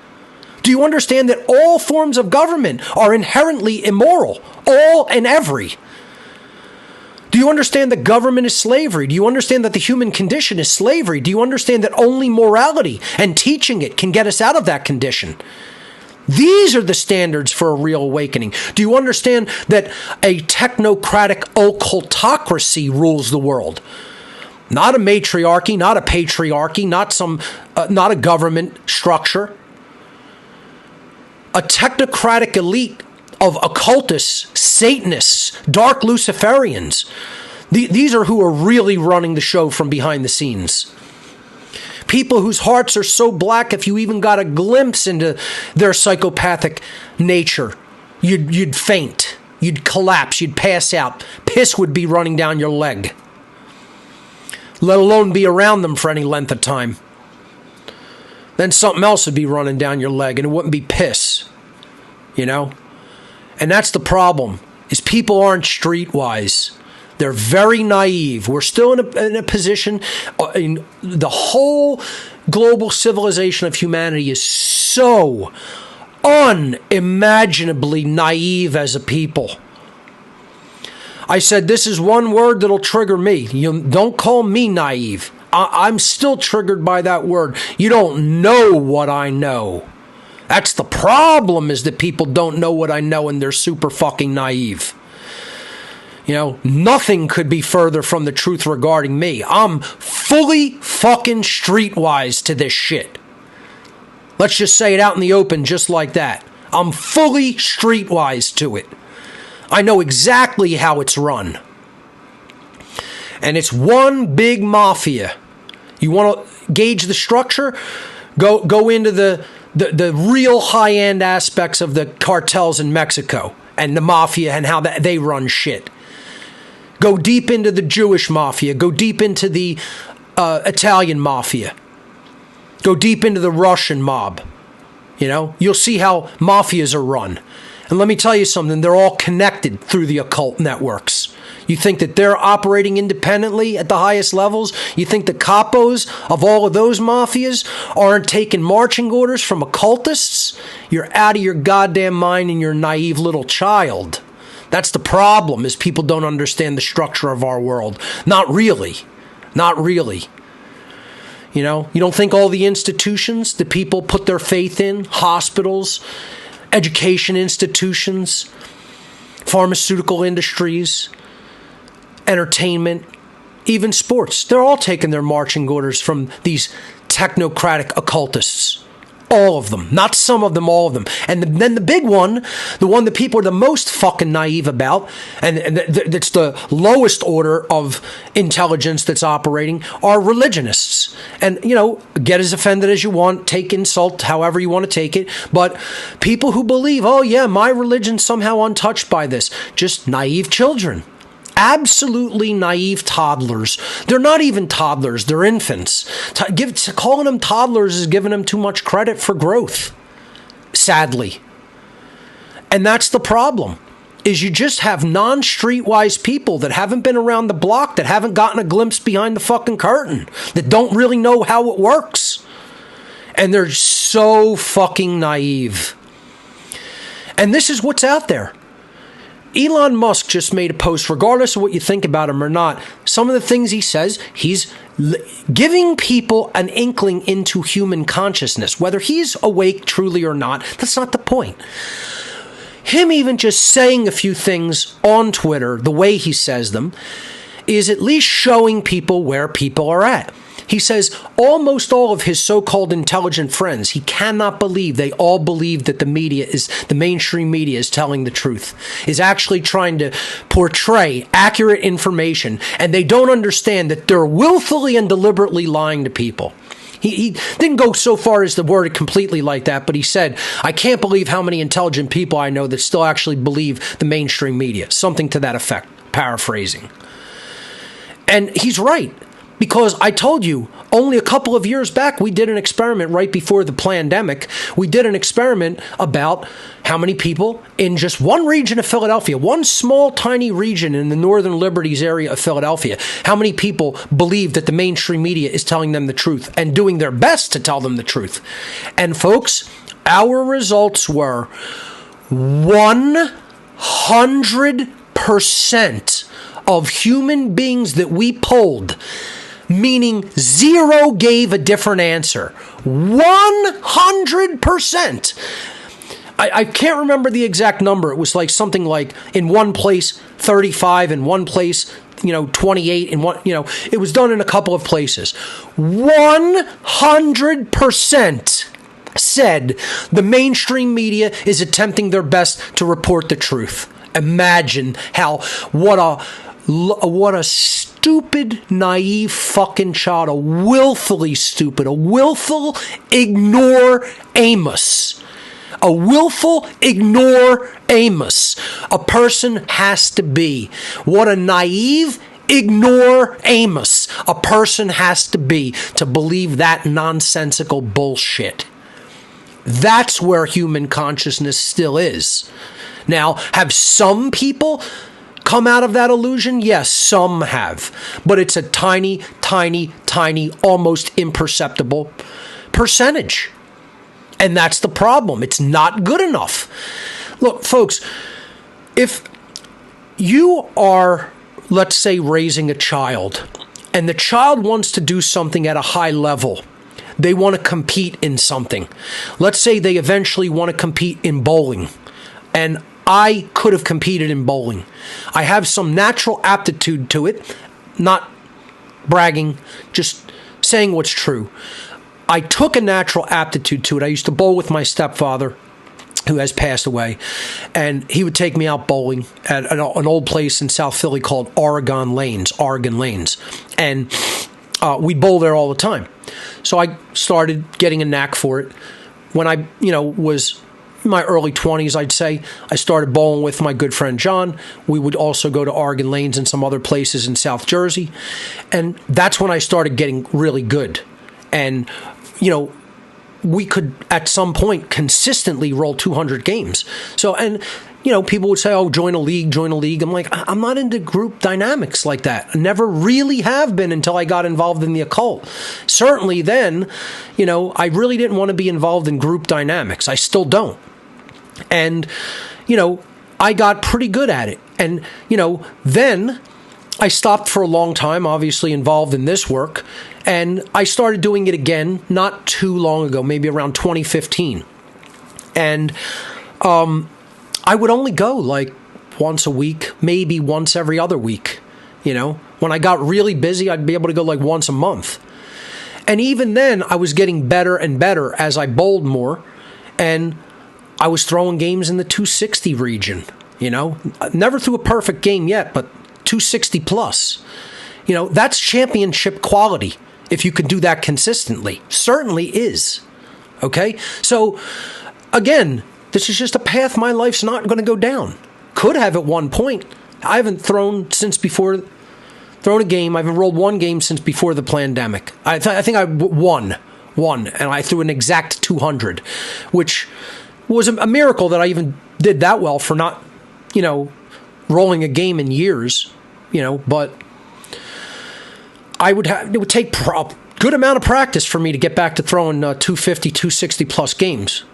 Do you understand that all forms of government are inherently immoral? All and every. Do you understand that government is slavery? Do you understand that the human condition is slavery? Do you understand that only morality and teaching it can get us out of that condition? These are the standards for a real awakening. Do you understand that a technocratic occultocracy rules the world? Not a matriarchy, not a patriarchy, not a government structure. A technocratic elite of occultists, Satanists, dark Luciferians. These are who are really running the show from behind the scenes. People whose hearts are so black, if you even got a glimpse into their psychopathic nature, you'd faint, you'd collapse, you'd pass out. Piss would be running down your leg, let alone be around them for any length of time. Then something else would be running down your leg, and it wouldn't be piss, And that's the problem, is people aren't streetwise. They're very naive. We're still in a position, in the whole global civilization of humanity is so unimaginably naive as a people. I said, this is one word that'll trigger me. You don't call me naive. I'm still triggered by that word. You don't know what I know. That's the problem, is that people don't know what I know and they're super fucking naive. Nothing could be further from the truth regarding me. I'm fully fucking streetwise to this shit. Let's just say it out in the open just like that. I'm fully streetwise to it. I know exactly how it's run. And it's one big mafia. You want to gauge the structure? Go into the real high-end aspects of the cartels in Mexico and the mafia and how they run shit. Go deep into the Jewish mafia. Go deep into the Italian mafia. Go deep into the Russian mob. You'll see how mafias are run. And let me tell you something, they're all connected through the occult networks. You think that they're operating independently at the highest levels? You think the capos of all of those mafias aren't taking marching orders from occultists? You're out of your goddamn mind and you're a naive little child. That's the problem, is people don't understand the structure of our world. Not really. Not really. You don't think all the institutions that people put their faith in, hospitals, education institutions, pharmaceutical industries, entertainment, even sports, they're all taking their marching orders from these technocratic occultists. All of them. Not some of them, all of them. And then the big one, the one that people are the most fucking naive about, and that's the lowest order of intelligence that's operating, are religionists. And, get as offended as you want, take insult however you want to take it, but people who believe, oh yeah, my religion's somehow untouched by this, just naive children. Absolutely naive toddlers. They're not even toddlers, they're infants. Calling them toddlers is giving them too much credit for growth, sadly. And that's the problem, is you just have non-streetwise people that haven't been around the block, that haven't gotten a glimpse behind the fucking curtain, that don't really know how it works. And they're so fucking naive. And this is what's out there. Elon Musk just made a post, regardless of what you think about him or not. Some of the things he says, he's giving people an inkling into human consciousness. Whether he's awake truly or not, that's not the point. Him even just saying a few things on Twitter, the way he says them, is at least showing people where people are at. He says almost all of his so-called intelligent friends, he cannot believe, they all believe that the mainstream media is telling the truth, is actually trying to portray accurate information, and they don't understand that they're willfully and deliberately lying to people. He didn't go so far as to word it completely like that, but he said, I can't believe how many intelligent people I know that still actually believe the mainstream media. Something to that effect, paraphrasing. And he's right, because I told you, only a couple of years back, we did an experiment right before the pandemic. We did an experiment about how many people in just one region of Philadelphia, one small, tiny region in the Northern Liberties area of Philadelphia, how many people believe that the mainstream media is telling them the truth and doing their best to tell them the truth. And folks, our results were 100% of human beings that we polled, meaning zero gave a different answer. 100%. I can't remember the exact number. It was like something like in one place 35, in one place 28, in one, it was done in a couple of places. 100% said the mainstream media is attempting their best to report the truth. Imagine what a stupid, naive fucking child, a willfully stupid, a willful ignoramus. A willful ignoramus a person has to be. What a naive ignoramus a person has to be to believe that nonsensical bullshit. That's where human consciousness still is. Now, have some people come out of that illusion? Yes, some have. But it's a tiny, tiny, tiny, almost imperceptible percentage. And that's the problem. It's not good enough. Look, folks, if you are, let's say, raising a child, and the child wants to do something at a high level, they want to compete in something. Let's say they eventually want to compete in bowling. And I could have competed in bowling. I have some natural aptitude to it, not bragging, just saying what's true. I took a natural aptitude to it. I used to bowl with my stepfather, who has passed away, and he would take me out bowling at an old place in South Philly called Oregon Lanes, and we'd bowl there all the time. So I started getting a knack for it. When I, was in my early 20s, I'd say, I started bowling with my good friend John. We would also go to Oregon Lanes and some other places in South Jersey, and that's when I started getting really good. And we could at some point consistently roll 200 games. So, and people would say, oh, join a league. I'm like, I'm not into group dynamics like that. I never really have been until I got involved in the occult. Certainly then, I really didn't want to be involved in group dynamics. I still don't. And, I got pretty good at it. And, then I stopped for a long time, obviously involved in this work, and I started doing it again not too long ago, maybe around 2015. And I would only go like once a week, maybe once every other week. When I got really busy, I'd be able to go like once a month. And even then, I was getting better and better as I bowled more, and I was throwing games in the 260 region. Never threw a perfect game yet, but 260 plus. That's championship quality if you can do that consistently. Certainly is. Okay? So, again, this is just a path my life's not going to go down. Could have at one point. I haven't thrown a game. I haven't rolled one game since before the pandemic. I think I won, and I threw an exact 200, which was a miracle that I even did that well for not, rolling a game in years. But it would take a good amount of practice for me to get back to throwing 250, 260 plus games.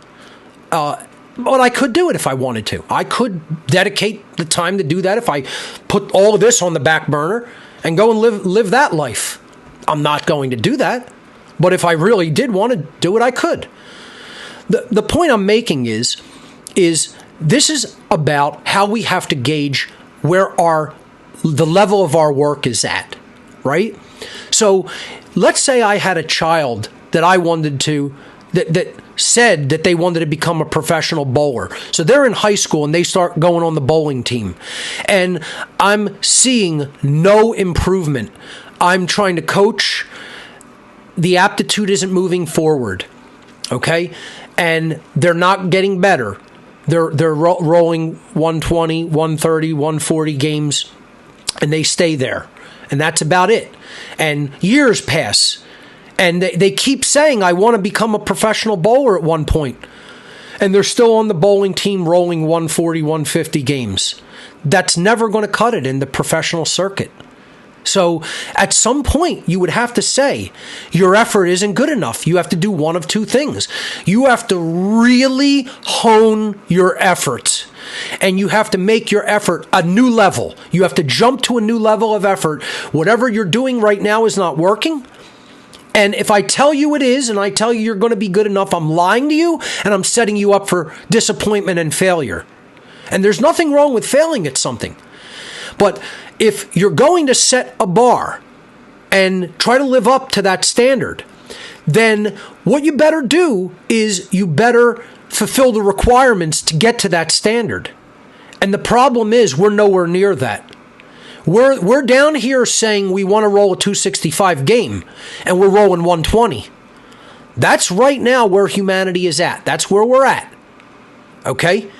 But I could do it if I wanted to. I could dedicate the time to do that if I put all of this on the back burner and go and live that life. I'm not going to do that. But if I really did want to do it, I could. The point I'm making is this is about how we have to gauge where the level of our work is at, right? So let's say I had a child that I wanted to, that said that they wanted to become a professional bowler. So they're in high school and they start going on the bowling team. And I'm seeing no improvement. I'm trying to coach. The aptitude isn't moving forward. Okay? And they're not getting better. They're rolling 120, 130, 140 games, and they stay there. And that's about it. And years pass, and they keep saying, I want to become a professional bowler at one point. And they're still on the bowling team rolling 140, 150 games. That's never going to cut it in the professional circuit. So at some point, you would have to say your effort isn't good enough. You have to do one of two things. You have to really hone your efforts, and you have to make your effort a new level. You have to jump to a new level of effort. Whatever you're doing right now is not working. And if I tell you it is, and I tell you you're going to be good enough, I'm lying to you, and I'm setting you up for disappointment and failure. And there's nothing wrong with failing at something. But if you're going to set a bar and try to live up to that standard, then what you better do is you better fulfill the requirements to get to that standard. And the problem is we're nowhere near that. We're down here saying we want to roll a 265 game, and we're rolling 120. That's right now where humanity is at. That's where we're at. Okay?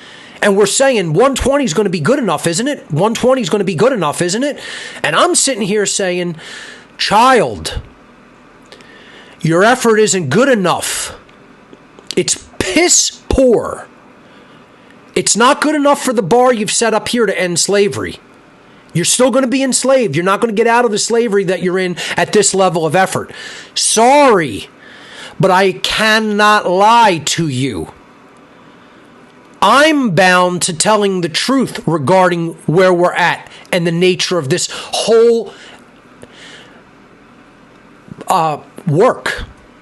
And we're saying 120 is going to be good enough, isn't it? 120 is going to be good enough, isn't it? And I'm sitting here saying, child, your effort isn't good enough. It's piss poor. It's not good enough for the bar you've set up here to end slavery. You're still going to be enslaved. You're not going to get out of the slavery that you're in at this level of effort. Sorry, but I cannot lie to you. I'm bound to telling the truth regarding where we're at and the nature of this whole work,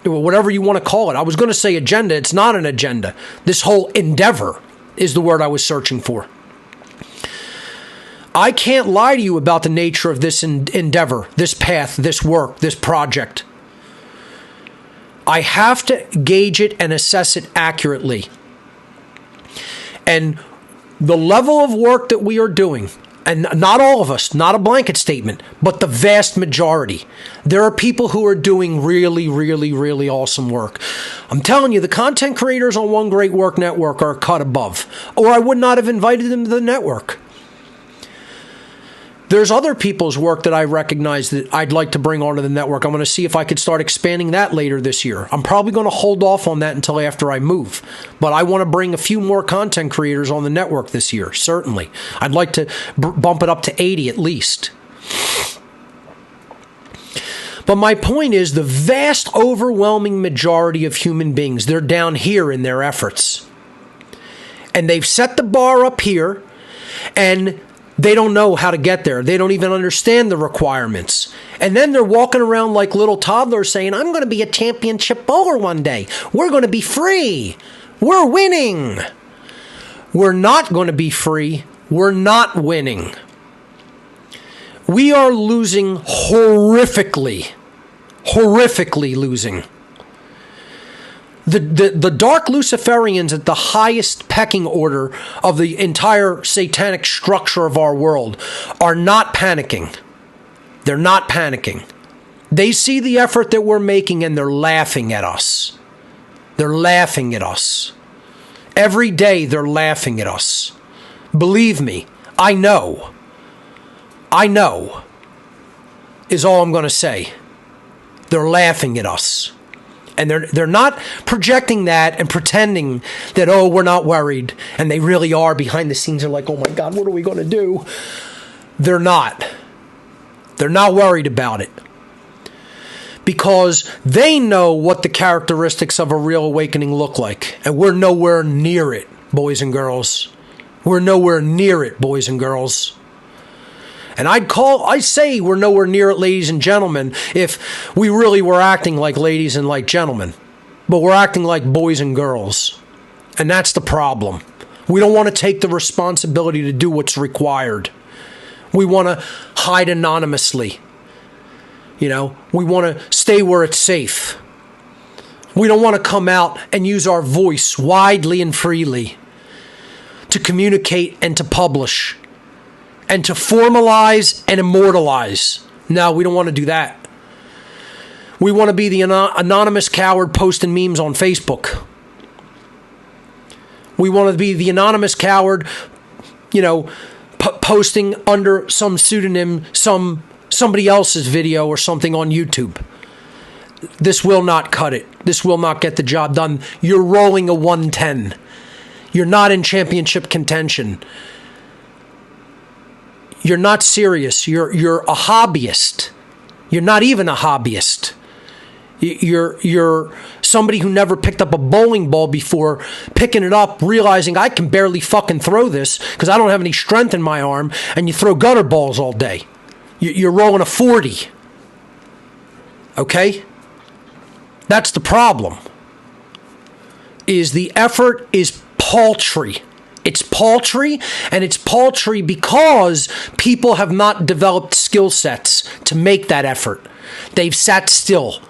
whatever you want to call it. I was going to say agenda. It's not an agenda. This whole endeavor is the word I was searching for. I can't lie to you about the nature of this endeavor, this path, this work, this project. I have to gauge it and assess it accurately. And the level of work that we are doing, and not all of us, not a blanket statement, but the vast majority, there are people who are doing really, really, really awesome work. I'm telling you, the content creators on One Great Work Network are a cut above, or I would not have invited them to the network. There's other people's work that I recognize that I'd like to bring onto the network. I'm going to see if I could start expanding that later this year. I'm probably going to hold off on that until after I move. But I want to bring a few more content creators on the network this year, certainly. I'd like to bump it up to 80 at least. But my point is, the vast, overwhelming majority of human beings, they're down here in their efforts. And they've set the bar up here, and they don't know how to get there. They don't even understand the requirements. And then they're walking around like little toddlers saying, I'm going to be a championship bowler one day. We're going to be free. We're winning. We're not going to be free. We're not winning. We are losing horrifically. Horrifically losing. The dark Luciferians at the highest pecking order of the entire satanic structure of our world are not panicking. They're not panicking. They see the effort that we're making and they're laughing at us. They're laughing at us. Every day they're laughing at us. Believe me, I know. I know is all I'm going to say. They're laughing at us. And they're not projecting that and pretending that, oh, we're not worried. And they really are. Behind the scenes, they're like, oh, my God, what are we going to do? They're not. They're not worried about it. Because they know what the characteristics of a real awakening look like. And we're nowhere near it, boys and girls. We're nowhere near it, boys and girls. And I say we're nowhere near it, ladies and gentlemen, if we really were acting like ladies and like gentlemen. But we're acting like boys and girls. And that's the problem. We don't want to take the responsibility to do what's required. We want to hide anonymously. We want to stay where it's safe. We don't want to come out and use our voice widely and freely to communicate and to publish and to formalize and immortalize. No, we don't want to do that. We want to be the anonymous coward posting memes on Facebook. We want to be the anonymous coward, posting under some pseudonym, somebody else's video or something on YouTube. This will not cut it. This will not get the job done. You're rolling a 110. You're not in championship contention. You're not serious. You're a hobbyist. You're not even a hobbyist. You're somebody who never picked up a bowling ball before, picking it up, realizing I can barely fucking throw this because I don't have any strength in my arm, and you throw gutter balls all day. You're rolling a 40. Okay? That's the problem. Is the effort is paltry. It's paltry, and it's paltry because people have not developed skill sets to make that effort. They've sat still.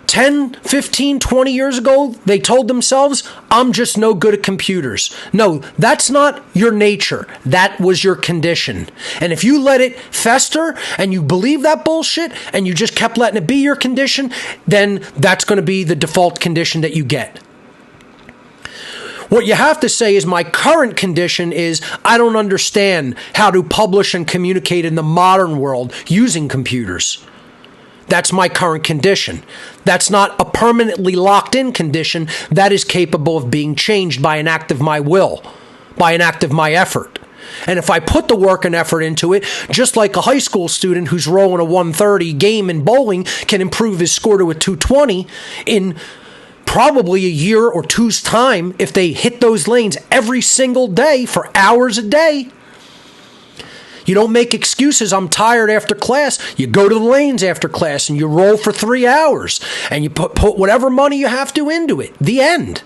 10, 15, 20 years ago, they told themselves, I'm just no good at computers. No, that's not your nature. That was your condition. And if you let it fester and you believe that bullshit and you just kept letting it be your condition, then that's going to be the default condition that you get. What you have to say is my current condition is I don't understand how to publish and communicate in the modern world using computers. That's my current condition. That's not a permanently locked in condition that is capable of being changed by an act of my will, by an act of my effort. And if I put the work and effort into it, just like a high school student who's rolling a 130 game in bowling can improve his score to a 220 in probably a year or two's time if they hit those lanes every single day for hours a day. You don't make excuses, I'm tired after class. You go to the lanes after class and you roll for 3 hours and you put whatever money you have to into it. The end.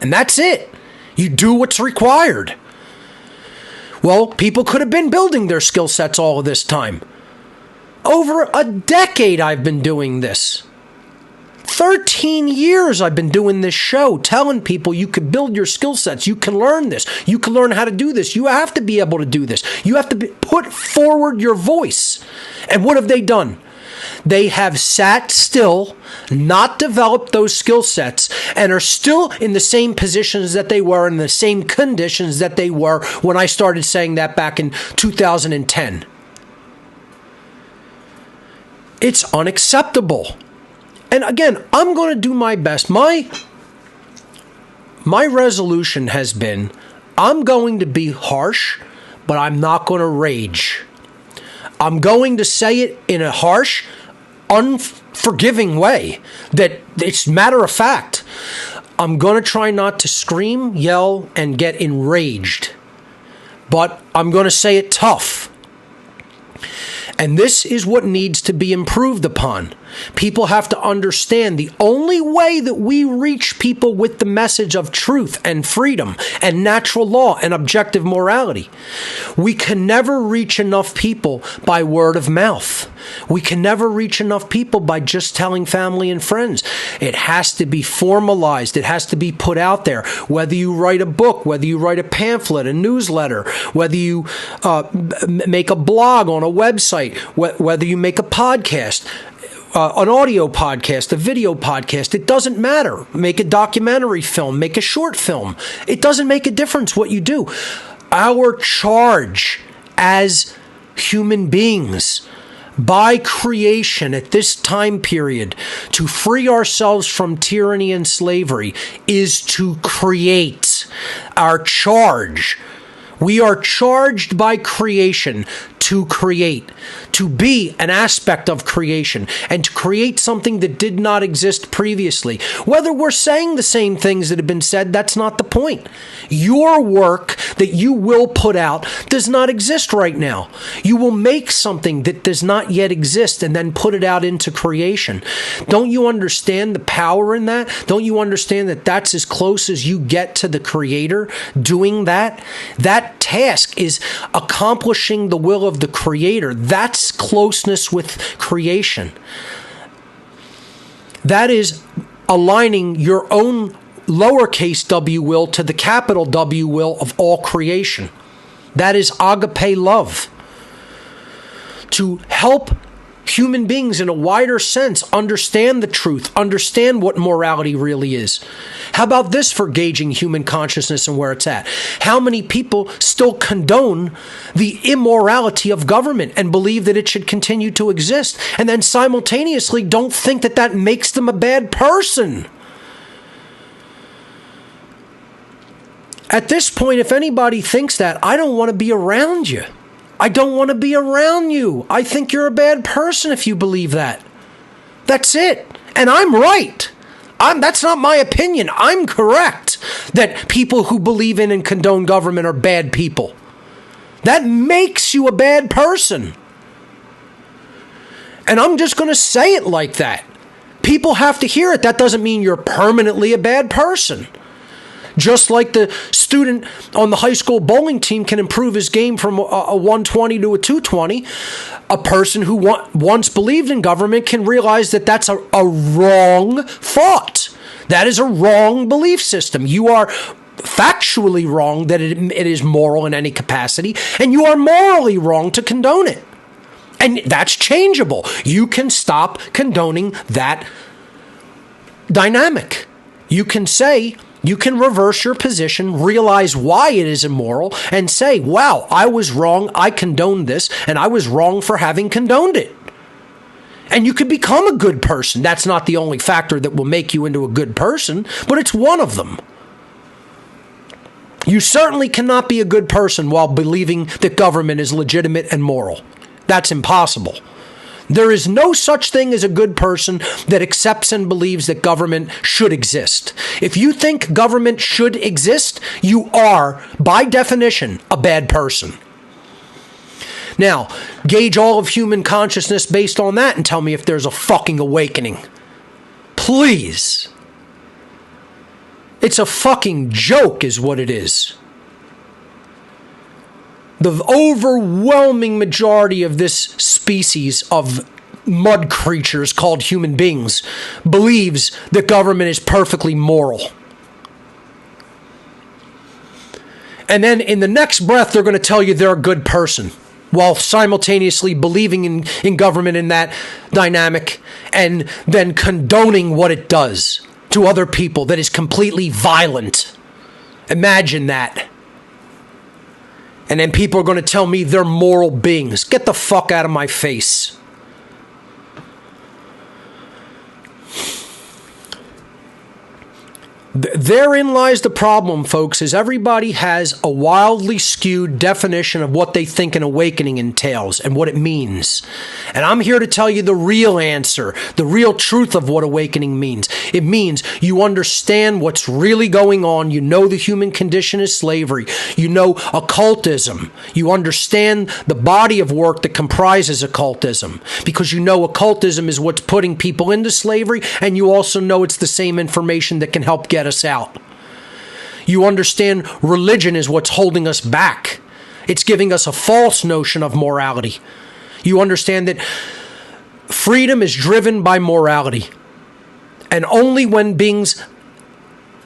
And that's it. You do what's required. Well, people could have been building their skill sets all of this time. Over a decade I've been doing this. 13 years I've been doing this show, telling people you can build your skill sets. You can learn this. You can learn how to do this. You have to be able to do this. You have to put forward your voice. And what have they done? They have sat still, not developed those skill sets, and are still in the same positions that they were, in the same conditions that they were when I started saying that back in 2010. It's unacceptable. And again, I'm going to do my best. My resolution has been, I'm going to be harsh, but I'm not going to rage. I'm going to say it in a harsh, unforgiving way that it's matter of fact. I'm going to try not to scream, yell, and get enraged. But I'm going to say it tough. And this is what needs to be improved upon. People have to understand the only way that we reach people with the message of truth and freedom and natural law and objective morality. We can never reach enough people by word of mouth. We can never reach enough people by just telling family and friends. It has to be formalized. It has to be put out there. Whether you write a book, whether you write a pamphlet, a newsletter, whether you make a blog on a website, whether you make a podcast, an audio podcast, a video podcast, it doesn't matter. Make a documentary film, make a short film. It doesn't make a difference what you do. Our charge as human beings by creation at this time period to free ourselves from tyranny and slavery is to create. Our charge. We are charged by creation to create, to be an aspect of creation, and to create something that did not exist previously. Whether we're saying the same things that have been said, that's not the point. Your work that you will put out does not exist right now. You will make something that does not yet exist and then put it out into creation. Don't you understand the power in that? Don't you understand that that's as close as you get to the Creator doing that? That task is accomplishing the will of the Creator. That's closeness with creation. That is aligning your own lowercase w will to the capital W will of all creation. That is agape love. To help human beings in a wider sense understand the truth, understand what morality really is. How about this for gauging human consciousness and where it's at? How many people still condone the immorality of government and believe that it should continue to exist, and then simultaneously don't think that that makes them a bad person? At this point, if anybody thinks that, I don't want to be around you. I don't want to be around you. I think you're a bad person if you believe that. That's it. And I'm right. That's not my opinion. I'm correct that people who believe in and condone government are bad people. That makes you a bad person. And I'm just going to say it like that. People have to hear it. That doesn't mean you're permanently a bad person. Just like the student on the high school bowling team can improve his game from a 120 to a 220, a person who once believed in government can realize that that's a wrong thought. That is a wrong belief system. You are factually wrong that it is moral in any capacity, and you are morally wrong to condone it. And that's changeable. You can stop condoning that dynamic. You can say, you can reverse your position, realize why it is immoral, and say, wow, I was wrong, I condoned this, and I was wrong for having condoned it. And you could become a good person. That's not the only factor that will make you into a good person, but it's one of them. You certainly cannot be a good person while believing that government is legitimate and moral. That's impossible. There is no such thing as a good person that accepts and believes that government should exist. If you think government should exist, you are, by definition, a bad person. Now, gauge all of human consciousness based on that and tell me if there's a fucking awakening. Please. It's a fucking joke is what it is. The overwhelming majority of this species of mud creatures called human beings believes that government is perfectly moral. And then in the next breath, they're going to tell you they're a good person while simultaneously believing in government in that dynamic and then condoning what it does to other people that is completely violent. Imagine that. And then people are going to tell me they're moral beings. Get the fuck out of my face. Therein lies the problem, folks, is everybody has a wildly skewed definition of what they think an awakening entails and what it means. And I'm here to tell you the real answer, the real truth of what awakening means. It means you understand what's really going on. You know the human condition is slavery. You know occultism. You understand the body of work that comprises occultism because you know occultism is what's putting people into slavery, and you also know it's the same information that can help get us out. You understand religion is what's holding us back. It's giving us a false notion of morality. You understand that freedom is driven by morality. And only when beings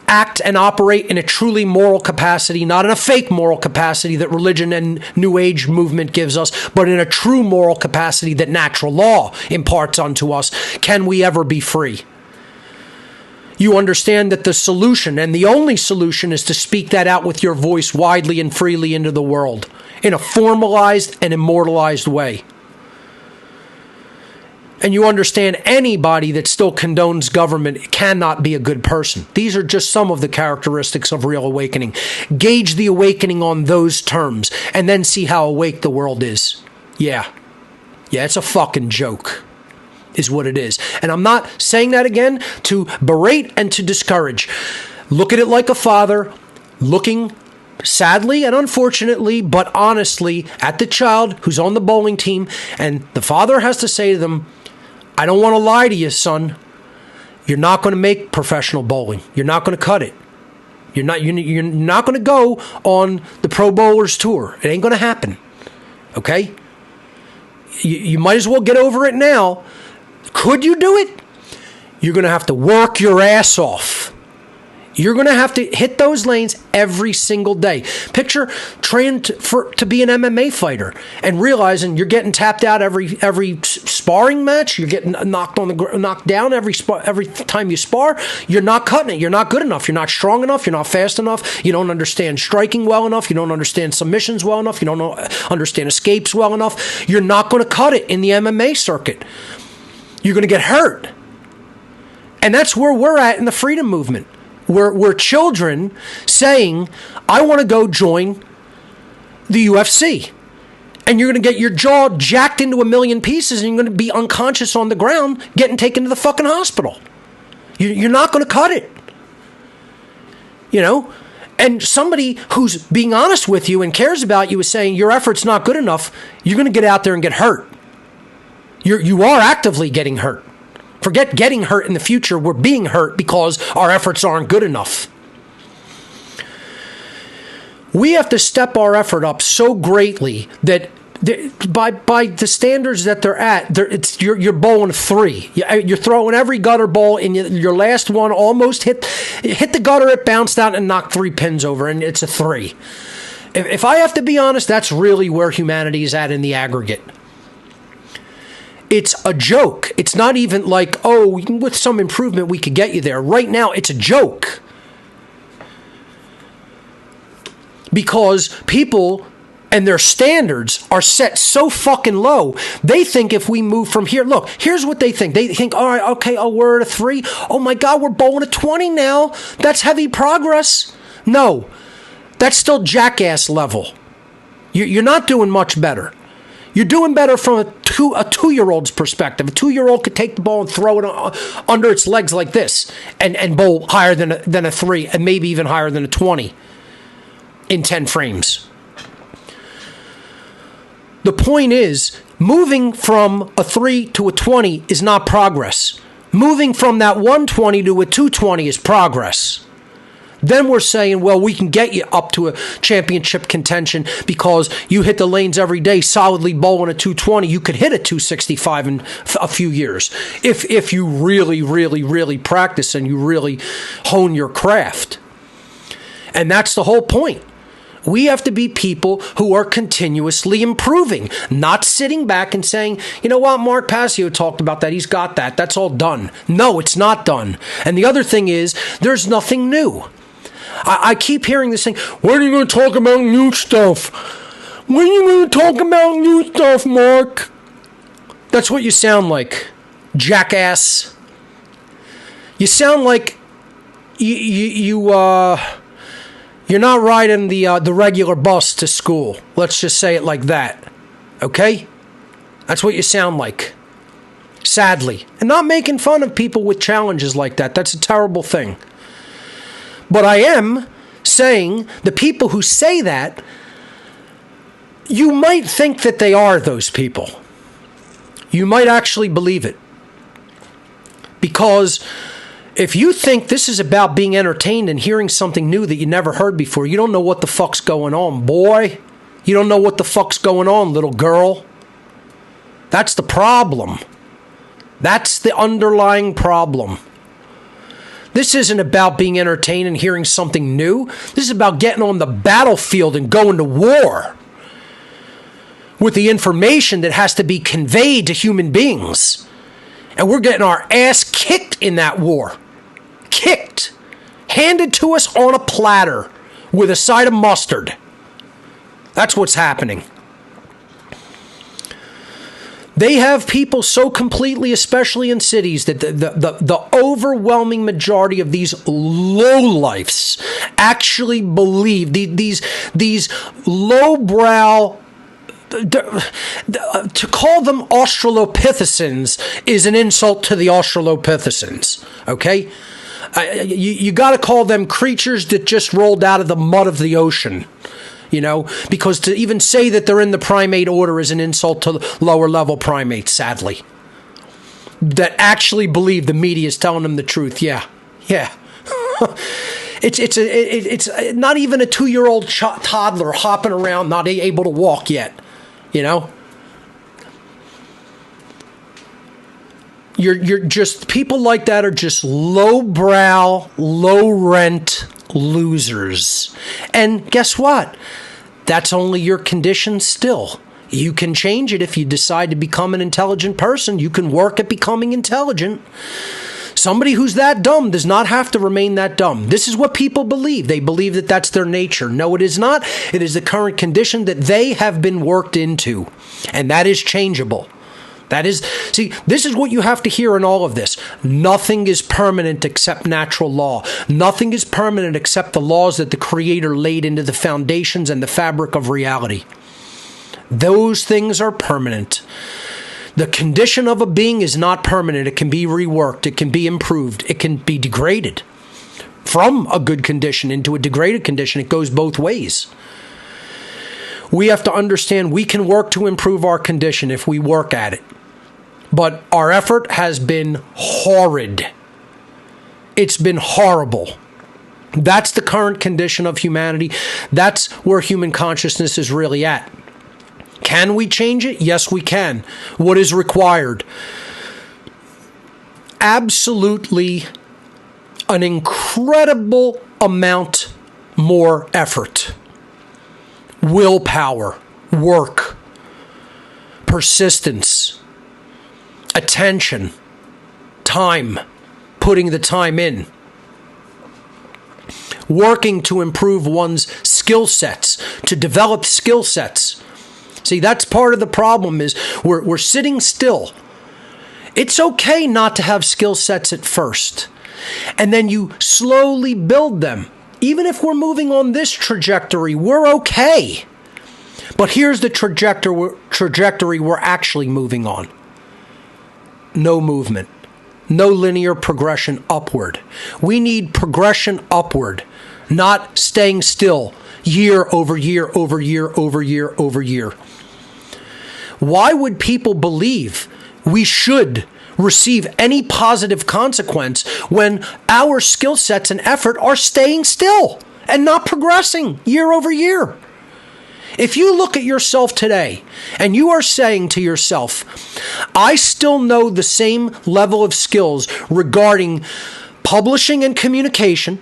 act and operate in a truly moral capacity, not in a fake moral capacity that religion and New Age movement gives us, but in a true moral capacity that natural law imparts unto us, can we ever be free. You understand that the solution, and the only solution, is to speak that out with your voice widely and freely into the world in a formalized and immortalized way. And you understand anybody that still condones government cannot be a good person. These are just some of the characteristics of real awakening. Gauge the awakening on those terms and then see how awake the world is. Yeah, it's a fucking joke. Is what it is. And I'm not saying that again to berate and to discourage. Look at it like a father looking sadly and unfortunately, but honestly, at the child who's on the bowling team, and the father has to say to them, I don't want to lie to you, son. You're not going to make professional bowling. You're not going to cut it. You're not going to go on the Pro Bowlers Tour. It ain't going to happen. Okay? You might as well get over it now. Could you do it? You're going to have to work your ass off. You're going to have to hit those lanes every single day. Picture training to be an MMA fighter and realizing you're getting tapped out every sparring match. You're getting knocked down every time you spar. You're not cutting it. You're not good enough. You're not strong enough. You're not fast enough. You don't understand striking well enough. You don't understand submissions well enough. You don't understand escapes well enough. You're not going to cut it in the MMA circuit. You're going to get hurt. And that's where we're at in the freedom movement. We're children saying, I want to go join the UFC. And you're going to get your jaw jacked into a million pieces and you're going to be unconscious on the ground getting taken to the fucking hospital. You're not going to cut it. You know? And somebody who's being honest with you and cares about you is saying your effort's not good enough, you're going to get out there and get hurt. You are actively getting hurt. Forget getting hurt in the future. We're being hurt because our efforts aren't good enough. We have to step our effort up so greatly that by the standards that they're at, you're bowling 3. You're throwing every gutter ball, and your last one almost hit the gutter, it bounced out and knocked 3 pins over, and it's a 3. If I have to be honest, that's really where humanity is at in the aggregate. It's a joke. It's not even like, oh, with some improvement we could get you there. Right now, it's a joke. Because people and their standards are set so fucking low. They think if we move from here, look, here's what they think. They think, all right, okay, oh, we're at a 3. Oh my God, we're bowling a 20 now. That's heavy progress. No, that's still jackass level. You're not doing much better. You're doing better from a 2-year-old's perspective. A 2-year-old could take the ball and throw it under its legs like this and bowl higher than a 3 and maybe even higher than a 20 in 10 frames. The point is, moving from a 3 to a 20 is not progress. Moving from that 120 to a 220 is progress. Then we're saying, well, we can get you up to a championship contention because you hit the lanes every day, solidly bowling a 220. You could hit a 265 in a few years if you really, really, really practice and you really hone your craft. And that's the whole point. We have to be people who are continuously improving, not sitting back and saying, you know what, Mark Passio talked about that. He's got that. That's all done. No, it's not done. And the other thing is, there's nothing new. I keep hearing this thing, when are you going to talk about new stuff? When are you going to talk about new stuff, Mark? That's what you sound like, jackass. You sound like you're not riding the regular bus to school. Let's just say it like that. Okay? That's what you sound like. Sadly. And not making fun of people with challenges like that. That's a terrible thing. But I am saying the people who say that, you might think that they are those people. You might actually believe it. Because if you think this is about being entertained and hearing something new that you never heard before, you don't know what the fuck's going on, boy. You don't know what the fuck's going on, little girl. That's the problem. That's the underlying problem. This isn't about being entertained and hearing something new. This is about getting on the battlefield and going to war with the information that has to be conveyed to human beings. And we're getting our ass kicked in that war. Kicked. Handed to us on a platter with a side of mustard. That's what's happening. They have people so completely, especially in cities, that the overwhelming majority of these lowlifes actually believe these lowbrow. To call them Australopithecines is an insult to the Australopithecines. Okay, You got to call them creatures that just rolled out of the mud of the ocean. Because to even say that they're in the primate order is an insult to lower level primates, sadly. That actually believe the media is telling them the truth. Yeah. It's not even a 2-year-old toddler hopping around, not able to walk yet. You're just, people like that are just lowbrow, low rent losers. And guess what? That's only your condition still. You can change it if you decide to become an intelligent person. You can work at becoming intelligent. Somebody who's that dumb does not have to remain that dumb. This is what people believe. They believe that that's their nature. No, it is not. It is the current condition that they have been worked into. And that is changeable. This is what you have to hear in all of this. Nothing is permanent except natural law. Nothing is permanent except the laws that the Creator laid into the foundations and the fabric of reality. Those things are permanent. The condition of a being is not permanent. It can be reworked. It can be improved. It can be degraded from a good condition into a degraded condition. It goes both ways. We have to understand we can work to improve our condition if we work at it. But our effort has been horrid. It's been horrible. That's the current condition of humanity. That's where human consciousness is really at. Can we change it? Yes, we can. What is required? Absolutely an incredible amount more effort. Willpower, work, persistence, attention, time, putting the time in, working to improve one's skill sets, to develop skill sets. See, that's part of the problem is we're sitting still. It's okay not to have skill sets at first, and then you slowly build them. Even if we're moving on this trajectory, we're okay. But here's the trajectory we're actually moving on. No movement. No linear progression upward. We need progression upward, not staying still year over year over year over year over year. Why would people believe we should receive any positive consequence when our skill sets and effort are staying still and not progressing year over year? If you look at yourself today and you are saying to yourself, I still know the same level of skills regarding publishing and communication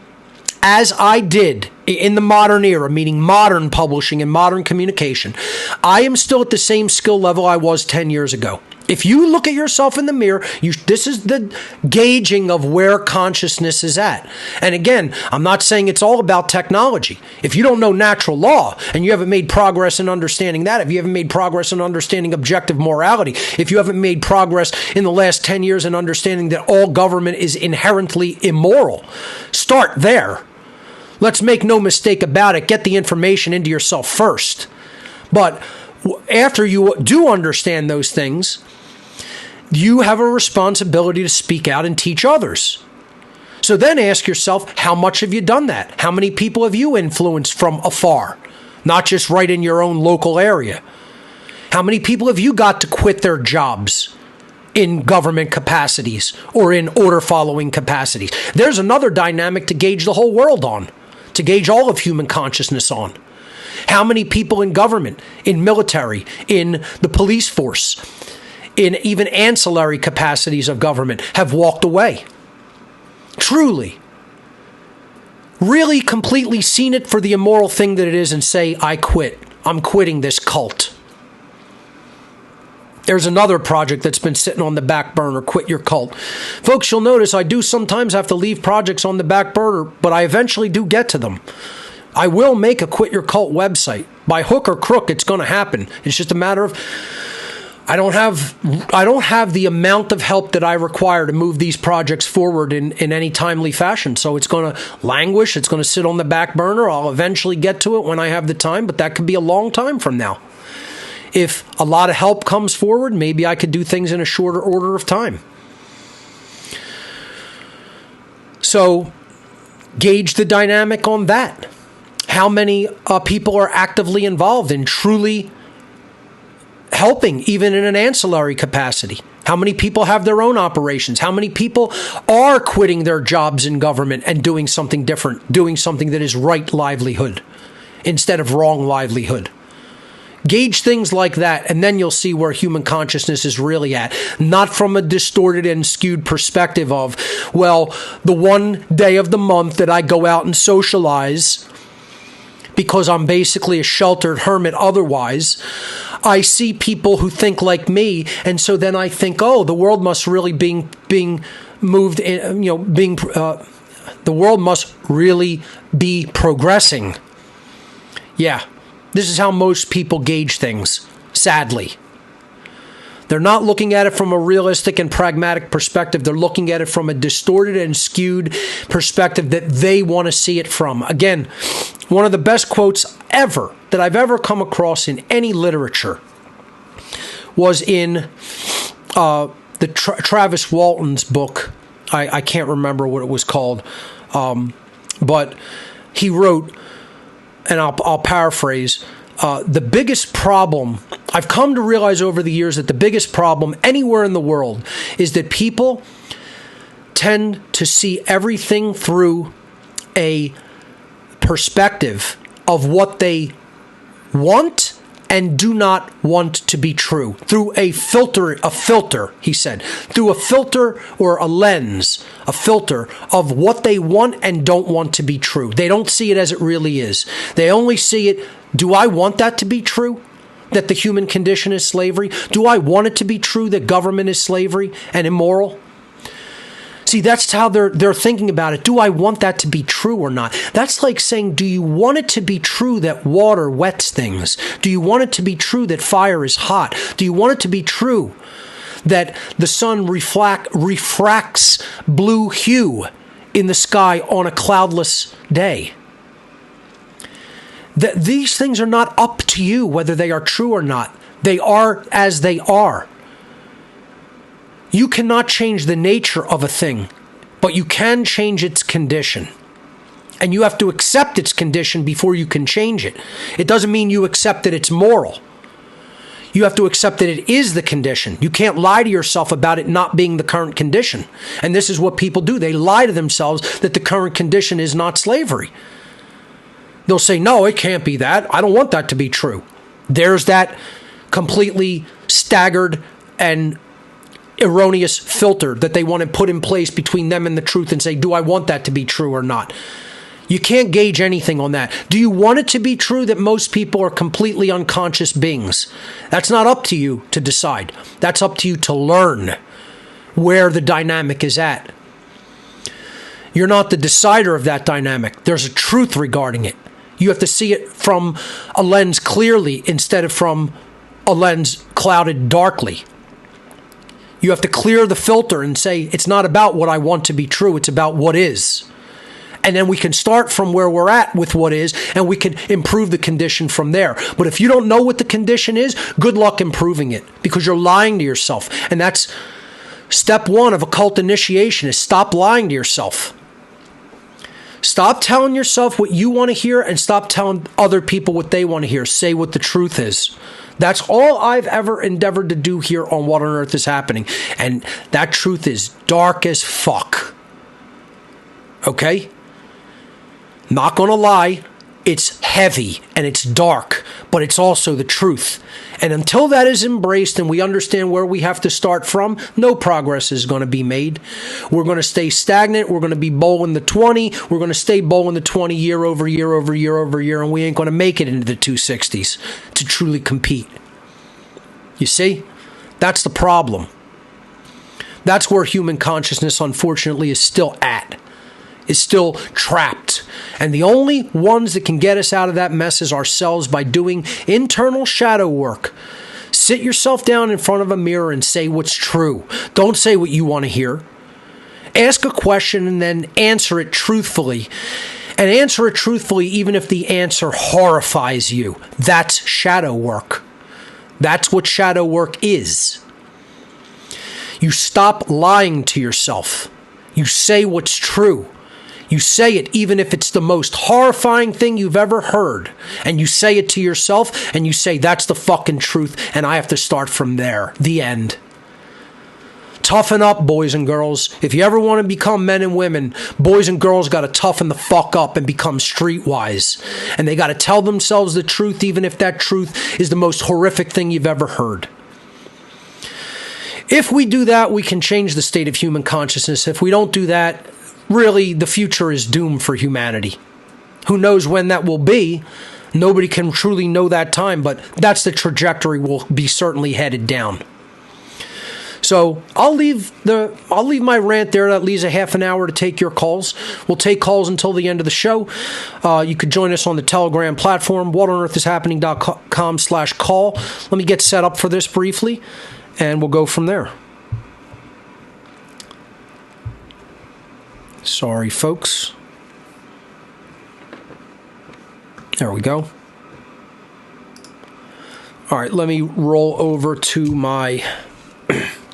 as I did in the modern era, meaning modern publishing and modern communication, I am still at the same skill level I was 10 years ago. If you look at yourself in the mirror, this is the gauging of where consciousness is at. And again, I'm not saying it's all about technology. If you don't know natural law and you haven't made progress in understanding that, if you haven't made progress in understanding objective morality, if you haven't made progress in the last 10 years in understanding that all government is inherently immoral, start there. Let's make no mistake about it. Get the information into yourself first. But after you do understand those things, you have a responsibility to speak out and teach others. So then ask yourself, how much have you done that? How many people have you influenced from afar? Not just right in your own local area. How many people have you got to quit their jobs in government capacities or in order following capacities? There's another dynamic to gauge the whole world on, to gauge all of human consciousness on. How many people in government, in military, in the police force, in even ancillary capacities of government have walked away? Truly. Really completely seen it for the immoral thing that it is and say, I quit. I'm quitting this cult. There's another project that's been sitting on the back burner, Quit Your Cult. Folks, you'll notice I do sometimes have to leave projects on the back burner, but I eventually do get to them. I will make a Quit Your Cult website. By hook or crook, it's going to happen. It's just a matter of I don't have the amount of help that I require to move these projects forward in any timely fashion. So it's going to languish. It's going to sit on the back burner. I'll eventually get to it when I have the time, but that could be a long time from now. If a lot of help comes forward, maybe I could do things in a shorter order of time. So gauge the dynamic on that. How many people are actively involved in truly helping, even in an ancillary capacity? How many people have their own operations? How many people are quitting their jobs in government and doing something different, doing something that is right livelihood instead of wrong livelihood? Gauge things like that, and then you'll see where human consciousness is really at. Not from a distorted and skewed perspective of, well, the one day of the month that I go out and socialize because I'm basically a sheltered hermit otherwise, I see people who think like me, and so then I think, oh, the world must really being moved in, the world must really be progressing. Yeah, this is how most people gauge things, sadly. They're not looking at it from a realistic and pragmatic perspective. They're looking at it from a distorted and skewed perspective that they want to see it from. Again, one of the best quotes ever that I've ever come across in any literature was in Travis Walton's book. I can't remember what it was called, but he wrote, and I'll paraphrase, the biggest problem, I've come to realize over the years that the biggest problem anywhere in the world is that people tend to see everything through a perspective of what they want and do not want to be true. Through a filter, he said, through a filter or a lens, a filter of what they want and don't want to be true. They don't see it as it really is. They only see it, do I want that to be true? That the human condition is slavery? Do I want it to be true that government is slavery and immoral? See, that's how they're thinking about it. Do I want that to be true or not? That's like saying, do you want it to be true that water wets things? Do you want it to be true that fire is hot? Do you want it to be true that the sun refracts blue hue in the sky on a cloudless day? These things are not up to you whether they are true or not. They are as they are. You cannot change the nature of a thing, but you can change its condition. And you have to accept its condition before you can change it. It doesn't mean you accept that it's moral. You have to accept that it is the condition. You can't lie to yourself about it not being the current condition. And this is what people do. They lie to themselves that the current condition is not slavery. They'll say, no, it can't be that. I don't want that to be true. There's that completely staggered and erroneous filter that they want to put in place between them and the truth and say, do I want that to be true or not? You can't gauge anything on that. Do you want it to be true that most people are completely unconscious beings? That's not up to you to decide. That's up to you to learn where the dynamic is at. You're not the decider of that dynamic. There's a truth regarding it. You have to see it from a lens clearly instead of from a lens clouded darkly. You have to clear the filter and say, it's not about what I want to be true, it's about what is. And then we can start from where we're at with what is, and we can improve the condition from there. But if you don't know what the condition is, good luck improving it, because you're lying to yourself. And that's step one of occult initiation, is stop lying to yourself. Stop telling yourself what you want to hear and stop telling other people what they want to hear. Say what the truth is. That's all I've ever endeavored to do here on What on Earth is Happening. And that truth is dark as fuck. Okay? Not gonna lie. It's heavy and it's dark, but it's also the truth. And until that is embraced and we understand where we have to start from, no progress is going to be made. We're going to stay stagnant. We're going to be bowling the 20. We're going to stay bowling the 20 year over year over year over year, and we ain't going to make it into the 260s to truly compete. You see? That's the problem. That's where human consciousness, unfortunately, is still at. Is still trapped. And the only ones that can get us out of that mess is ourselves by doing internal shadow work. Sit yourself down in front of a mirror and say what's true. Don't say what you want to hear. Ask a question and then answer it truthfully. And answer it truthfully even if the answer horrifies you. That's shadow work. That's what shadow work is. You stop lying to yourself. You say what's true. You say it even if it's the most horrifying thing you've ever heard. And you say it to yourself and you say, that's the fucking truth and I have to start from there. The end. Toughen up, boys and girls. If you ever want to become men and women, boys and girls got to toughen the fuck up and become streetwise. And they got to tell themselves the truth even if that truth is the most horrific thing you've ever heard. If we do that, we can change the state of human consciousness. If we don't do that, really, the future is doomed for humanity. Who knows when that will be? Nobody can truly know that time, but that's the trajectory we'll be certainly headed down. So I'll leave my rant there. That leaves a half an hour to take your calls. We'll take calls until the end of the show. You could join us on the Telegram platform, whatonearthishappening.com/call. Let me get set up for this briefly, and we'll go from there. Sorry, folks. There we go. All right, let me roll over to my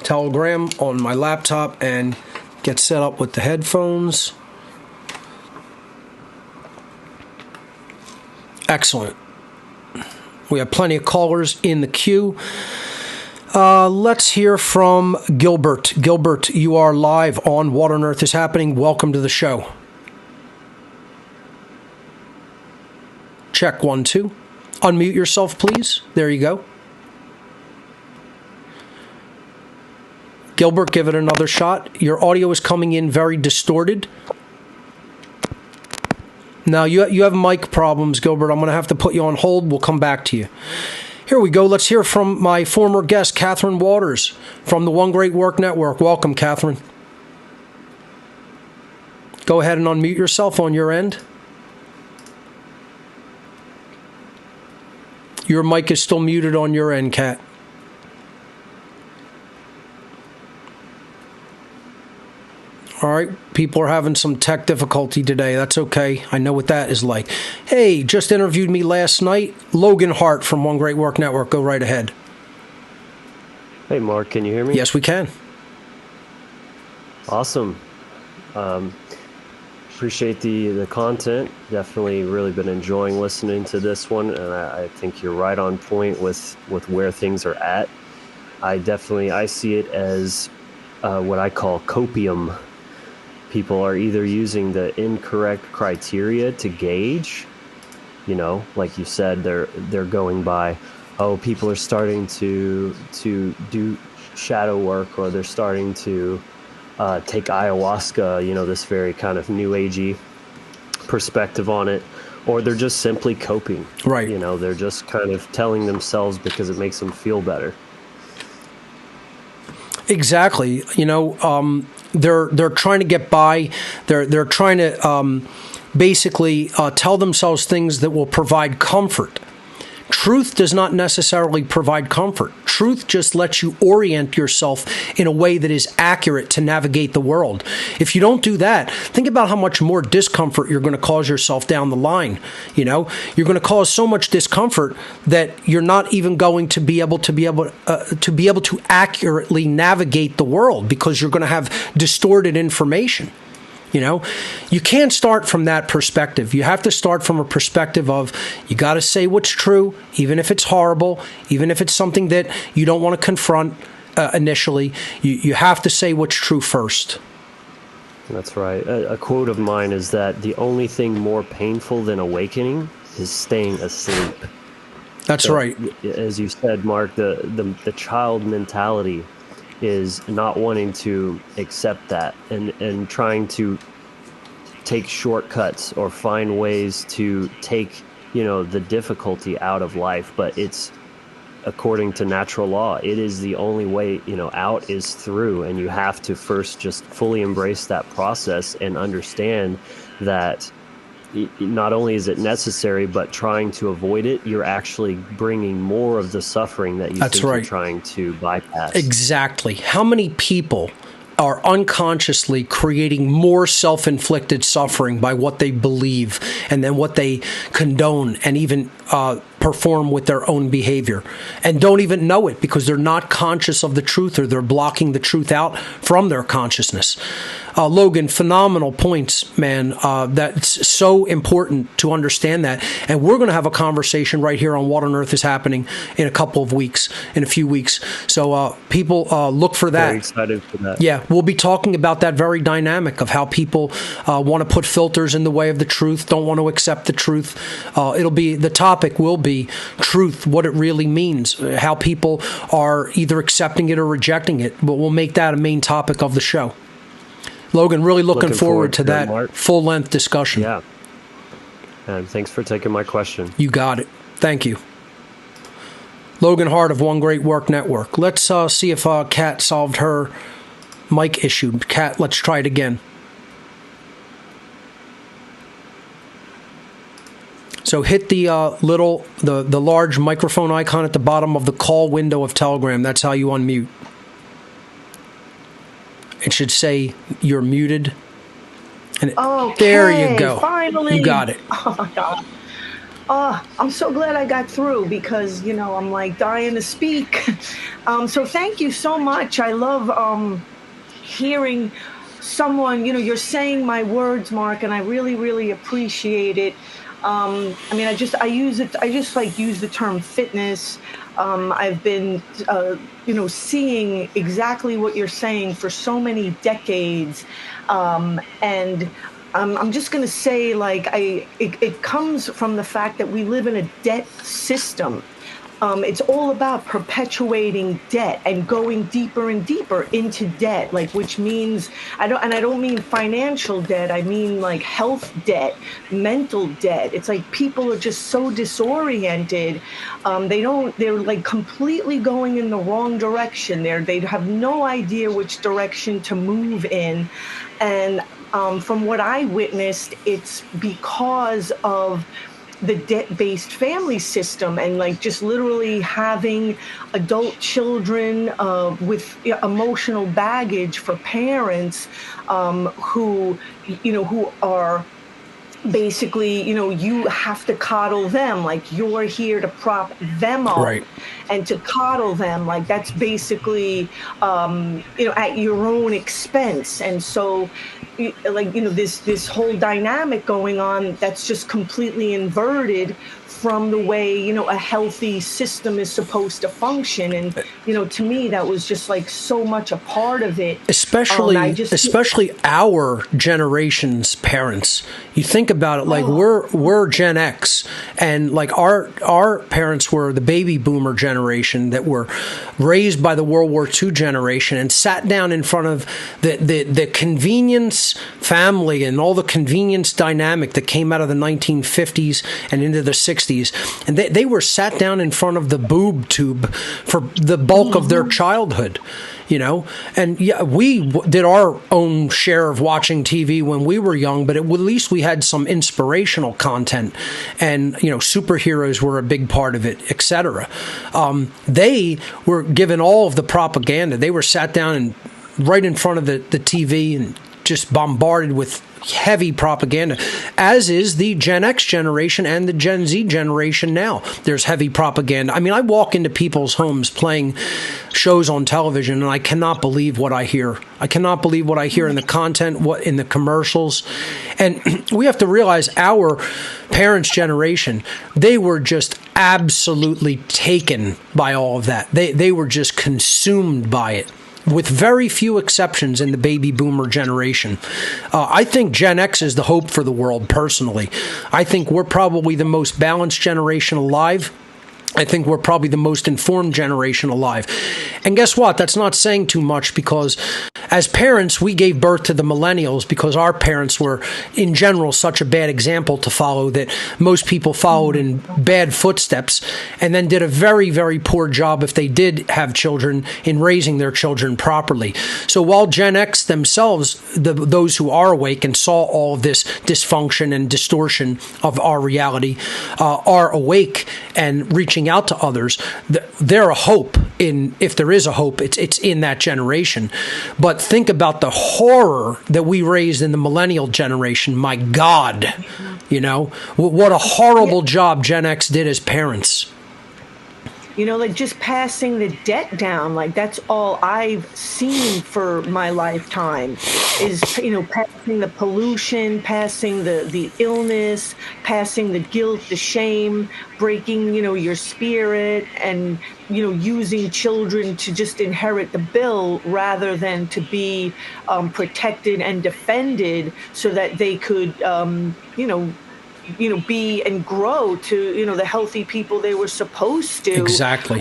Telegram on my laptop and get set up with the headphones. Excellent. We have plenty of callers in the queue. Let's hear from Gilbert. Gilbert, you are live on What on Earth is Happening. Welcome to the show. Check 1, 2. Unmute yourself, please. There you go. Gilbert, give it another shot. Your audio is coming in very distorted. Now, you have mic problems, Gilbert. I'm going to have to put you on hold. We'll come back to you. Here we go. Let's hear from my former guest, Catherine Waters, from the One Great Work Network. Welcome, Catherine. Go ahead and unmute yourself on your end. Your mic is still muted on your end, Kat. All right, people are having some tech difficulty today. That's okay. I know what that is like. Hey, just interviewed me last night. Logan Hart from One Great Work Network. Go right ahead. Hey, Mark, can you hear me? Yes, we can. Awesome. Appreciate the content. Definitely really been enjoying listening to this one, and I think you're right on point with where things are at. I see it as what I call copium. People are either using the incorrect criteria to gauge, like you said, they're going by, people are starting to do shadow work, or they're starting to take ayahuasca, this very kind of new agey perspective on it, or they're just simply coping. Right. They're just kind of telling themselves because it makes them feel better. Exactly. They're trying to get by. They're trying to basically tell themselves things that will provide comfort. Truth does not necessarily provide comfort. Truth just lets you orient yourself in a way that is accurate to navigate the world. If you don't do that, think about how much more discomfort you're going to cause yourself down the line. You're going to cause so much discomfort that you're not even going to be able to accurately navigate the world, because you're going to have distorted information. You can't start from that perspective. You have to start from a perspective of, you got to say what's true, even if it's horrible, even if it's something that you don't want to confront initially. You have to say what's true first. That's right. A quote of mine is that the only thing more painful than awakening is staying asleep. That's right. As you said, Mark, the child mentality is not wanting to accept that and trying to take shortcuts or find ways to take, the difficulty out of life. But it's, according to natural law, it is the only way, out is through. And you have to first just fully embrace that process and understand that not only is it necessary, but trying to avoid it, you're actually bringing more of the suffering that you think you're trying to bypass. Exactly. How many people are unconsciously creating more self-inflicted suffering by what they believe and then what they condone and even perform with their own behavior, and don't even know it because they're not conscious of the truth, or they're blocking the truth out from their consciousness. Logan, phenomenal points, man. That's so important to understand that. And we're going to have a conversation right here on What on Earth is Happening in a few weeks. So people look for that. Very excited for that. Yeah, we'll be talking about that very dynamic of how people want to put filters in the way of the truth, don't want to accept the truth. The topic will be truth, what it really means, how people are either accepting it or rejecting it. But we'll make that a main topic of the show. Logan, really looking forward to that full-length discussion. Yeah. And thanks for taking my question. You got it. Thank you. Logan Hart of One Great Work Network. Let's see if Kat solved her mic issue. Kat, let's try it again. So hit the the large microphone icon at the bottom of the call window of Telegram. That's how you unmute. It should say you're muted. And there you go. Finally. You got it. Oh my God. I'm so glad I got through because, I'm like dying to speak. So thank you so much. I love hearing someone, you're saying my words, Mark, and I really, really appreciate it. I use the term fitness. I've been, seeing exactly what you're saying for so many decades. And I'm just going to say, it comes from the fact that we live in a debt system. It's all about perpetuating debt and going deeper and deeper into debt, which means I don't mean financial debt. I mean health debt, mental debt. It's like people are just so disoriented. They're completely going in the wrong direction. They have no idea which direction to move in. And from what I witnessed, it's because of the debt-based family system and just literally having adult children with emotional baggage for parents who are basically, you have to coddle them, you're here to prop them up. Right. And to coddle them, that's basically, at your own expense. And so, this whole dynamic going on that's just completely inverted from the way, a healthy system is supposed to function. And, to me, that was just so much a part of it. Especially our generation's parents. You think about it, we're Gen X, and our parents were the baby boomer generation that were raised by the World War II generation and sat down in front of the convenience family and all the convenience dynamic that came out of the 1950s and into the 60s. And they were sat down in front of the boob tube for the bulk of their childhood. And yeah, we did our own share of watching TV when we were young, but at least we had some inspirational content, and superheroes were a big part of it, etc. They were given all of the propaganda. They were sat down and right in front of the TV and just bombarded with heavy propaganda, as is the Gen X generation and the Gen Z generation now. There's heavy propaganda. I mean, I walk into people's homes playing shows on television, and I cannot believe what I hear. I cannot believe what I hear in the content, in the commercials. And we have to realize our parents' generation, they were just absolutely taken by all of that. They were just consumed by it, with very few exceptions in the baby boomer generation. I think Gen X is the hope for the world, personally. I think we're probably the most balanced generation alive. I think we're probably the most informed generation alive. And guess what? That's not saying too much, because as parents, we gave birth to the millennials because our parents were, in general, such a bad example to follow that most people followed in bad footsteps and then did a very, very poor job, if they did have children, in raising their children properly. So while Gen X themselves, those who are awake and saw all of this dysfunction and distortion of our reality, are awake and reaching out to others, they're a hope. If there is a hope, it's in that generation. But think about the horror that we raised in the millennial generation. My God, what a horrible job Gen X did as parents. like just passing the debt down. Like that's all I've seen for my lifetime is, passing the pollution, passing the illness, passing the guilt, the shame, breaking, your spirit, and, using children to just inherit the bill rather than to be protected and defended so that they could, be and grow to, the healthy people they were supposed to. Exactly.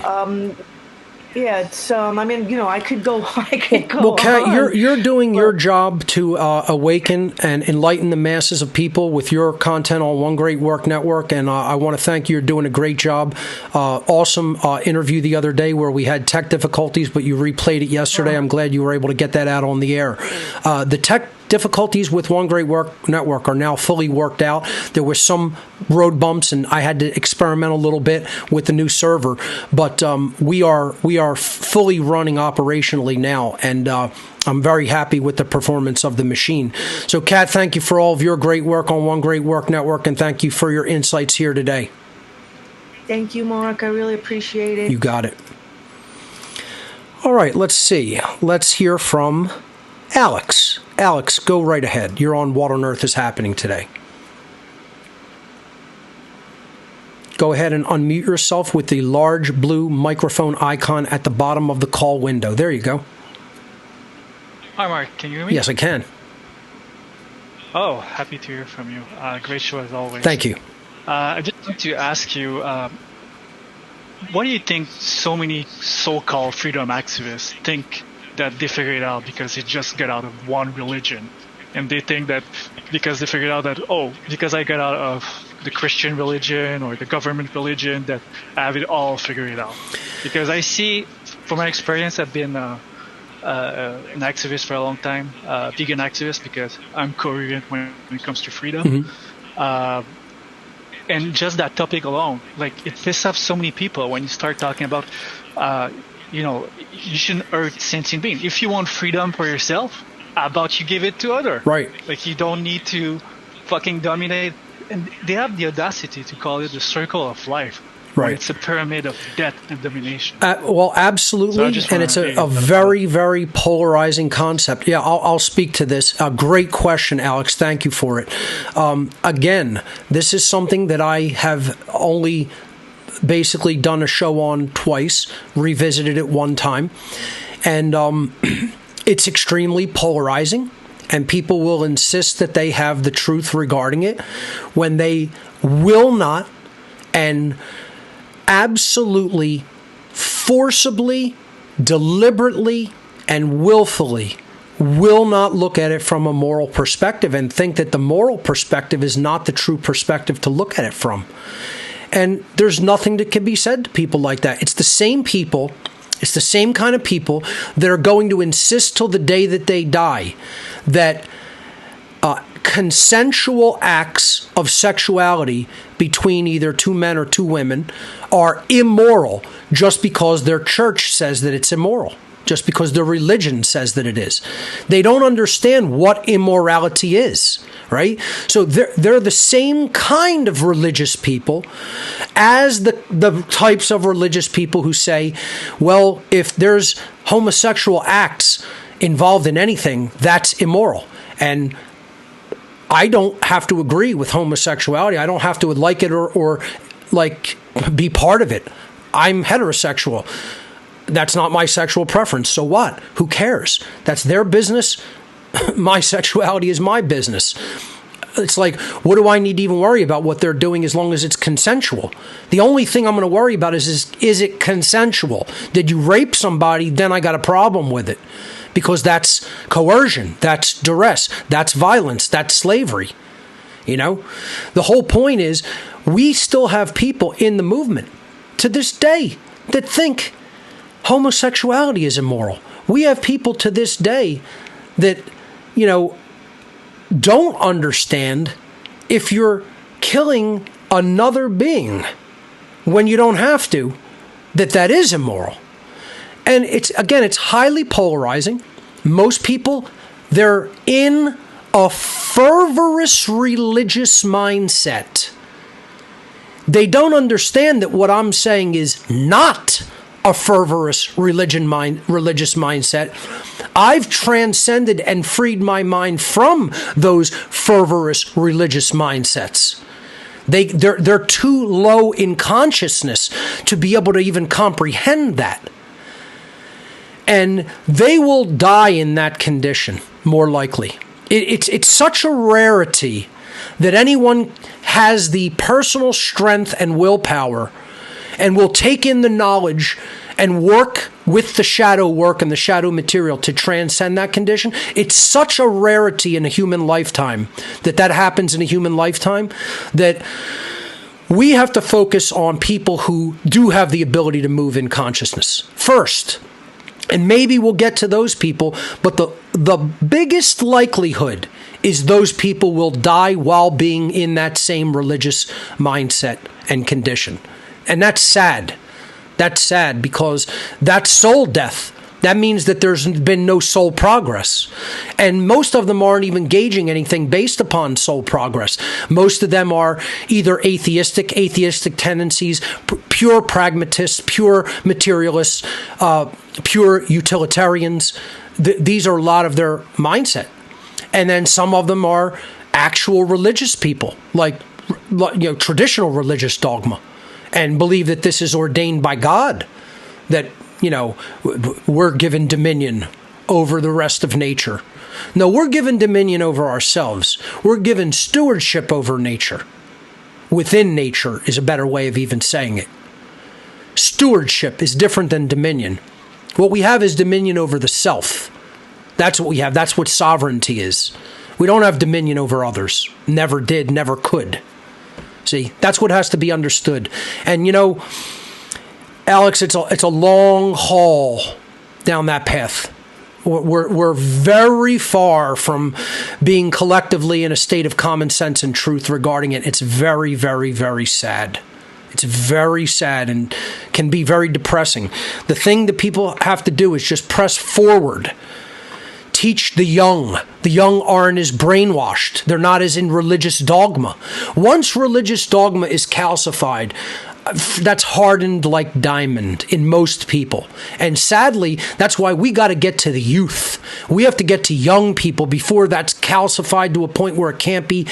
Yeah, it's. I could go. I could go. Well, Kat, on. you're doing your job to awaken and enlighten the masses of people with your content on One Great Work Network, and I want to thank you. You're doing a great job. Awesome interview the other day where we had tech difficulties, but you replayed it yesterday. I'm glad you were able to get that out on the air. The tech difficulties with One Great Work Network are now fully worked out. There were some road bumps, and I had to experiment a little bit with the new server, but we are fully running operationally now, and I'm very happy with the performance of the machine. So, Kat, thank you for all of your great work on One Great Work Network, and thank you for your insights here today. Thank you, Mark. I really appreciate it. You got it. All right, let's see. Let's hear from Alex. Alex, go right ahead. You're on What on Earth is Happening today. Go ahead and unmute yourself with the large blue microphone icon at the bottom of the call window. There you go. Hi, Mark. Can you hear me? Yes, I can. Oh, happy to hear from you. Great show as always. Thank you. I just want to ask you, what do you think so many so-called freedom activists think that they figured out because they just got out of one religion? And they think that because they figured out that, because I got out of the Christian religion or the government religion, that I have it all figured out. Because I see, from my experience, I've been an activist for a long time, vegan activist, because I'm coherent when it comes to freedom. Mm-hmm. And just that topic alone, like, it pisses off so many people when you start talking about, you shouldn't hurt sentient beings. If you want freedom for yourself, how about you give it to others? Right. Like, you don't need to fucking dominate. And they have the audacity to call it the circle of life. Right. It's a pyramid of death and domination. Well, absolutely. And it's a very, very polarizing concept. Yeah, I'll speak to this. A great question, Alex. Thank you for it. Again, this is something that I have only basically done a show on twice, revisited it one time. And it's extremely polarizing. And people will insist that they have the truth regarding it when they will not and absolutely, forcibly, deliberately, and willfully will not look at it from a moral perspective and think that the moral perspective is not the true perspective to look at it from. And there's nothing that can be said to people like that. It's the same people, it's the same kind of people that are going to insist till the day that they die that consensual acts of sexuality between either two men or two women are immoral just because their church says that it's immoral, just because their religion says that it is. They don't understand what immorality is, right? So they're the same kind of religious people as the types of religious people who say, well, if there's homosexual acts involved in anything, that's immoral. And I don't have to agree with homosexuality. I don't have to like it or like be part of it. I'm heterosexual. That's not my sexual preference. So what? Who cares? That's their business. My sexuality is my business. It's like, what do I need to even worry about what they're doing as long as it's consensual? The only thing I'm going to worry about is it consensual? Did you rape somebody? Then I got a problem with it. Because that's coercion, that's duress, that's violence, that's slavery. You know? The whole point is we still have people in the movement to this day that think homosexuality is immoral. We have people to this day that, don't understand if you're killing another being when you don't have to, that is immoral. And it's highly polarizing. Most people, they're in a fervorous religious mindset They don't understand that what I'm saying is not a fervorous religious mindset. I've transcended and freed my mind from those fervorous religious mindsets. They're too low in consciousness to be able to even comprehend that. And they will die in that condition, more likely. It's such a rarity that anyone has the personal strength and willpower and will take in the knowledge and work with the shadow work and the shadow material to transcend that condition. It's such a rarity in a human lifetime that happens in a human lifetime that we have to focus on people who do have the ability to move in consciousness first. And maybe we'll get to those people, but the biggest likelihood is those people will die while being in that same religious mindset and condition. And that's sad. That's sad because that's soul death. That means that there's been no soul progress. And most of them aren't even gauging anything based upon soul progress. Most of them are either atheistic tendencies, pure pragmatists, pure materialists, pure utilitarians. These are a lot of their mindset. And then some of them are actual religious people, like traditional religious dogma, and believe that this is ordained by God, that we're given dominion over the rest of nature. No, we're given dominion over ourselves. We're given stewardship over nature. Within nature is a better way of even saying it. Stewardship is different than dominion. What we have is dominion over the self. That's what we have. That's what sovereignty is. We don't have dominion over others. Never did, never could. See, that's what has to be understood. And Alex, it's a long haul down that path. We're very far from being collectively in a state of common sense and truth regarding it. It's very, very, very sad. It's very sad and can be very depressing. The thing that people have to do is just press forward. Teach the young. The young aren't as brainwashed. They're not as in religious dogma. Once religious dogma is calcified, that's hardened like diamond in most people. And sadly, that's why we got to get to the youth. We have to get to young people before that's calcified to a point where it can't be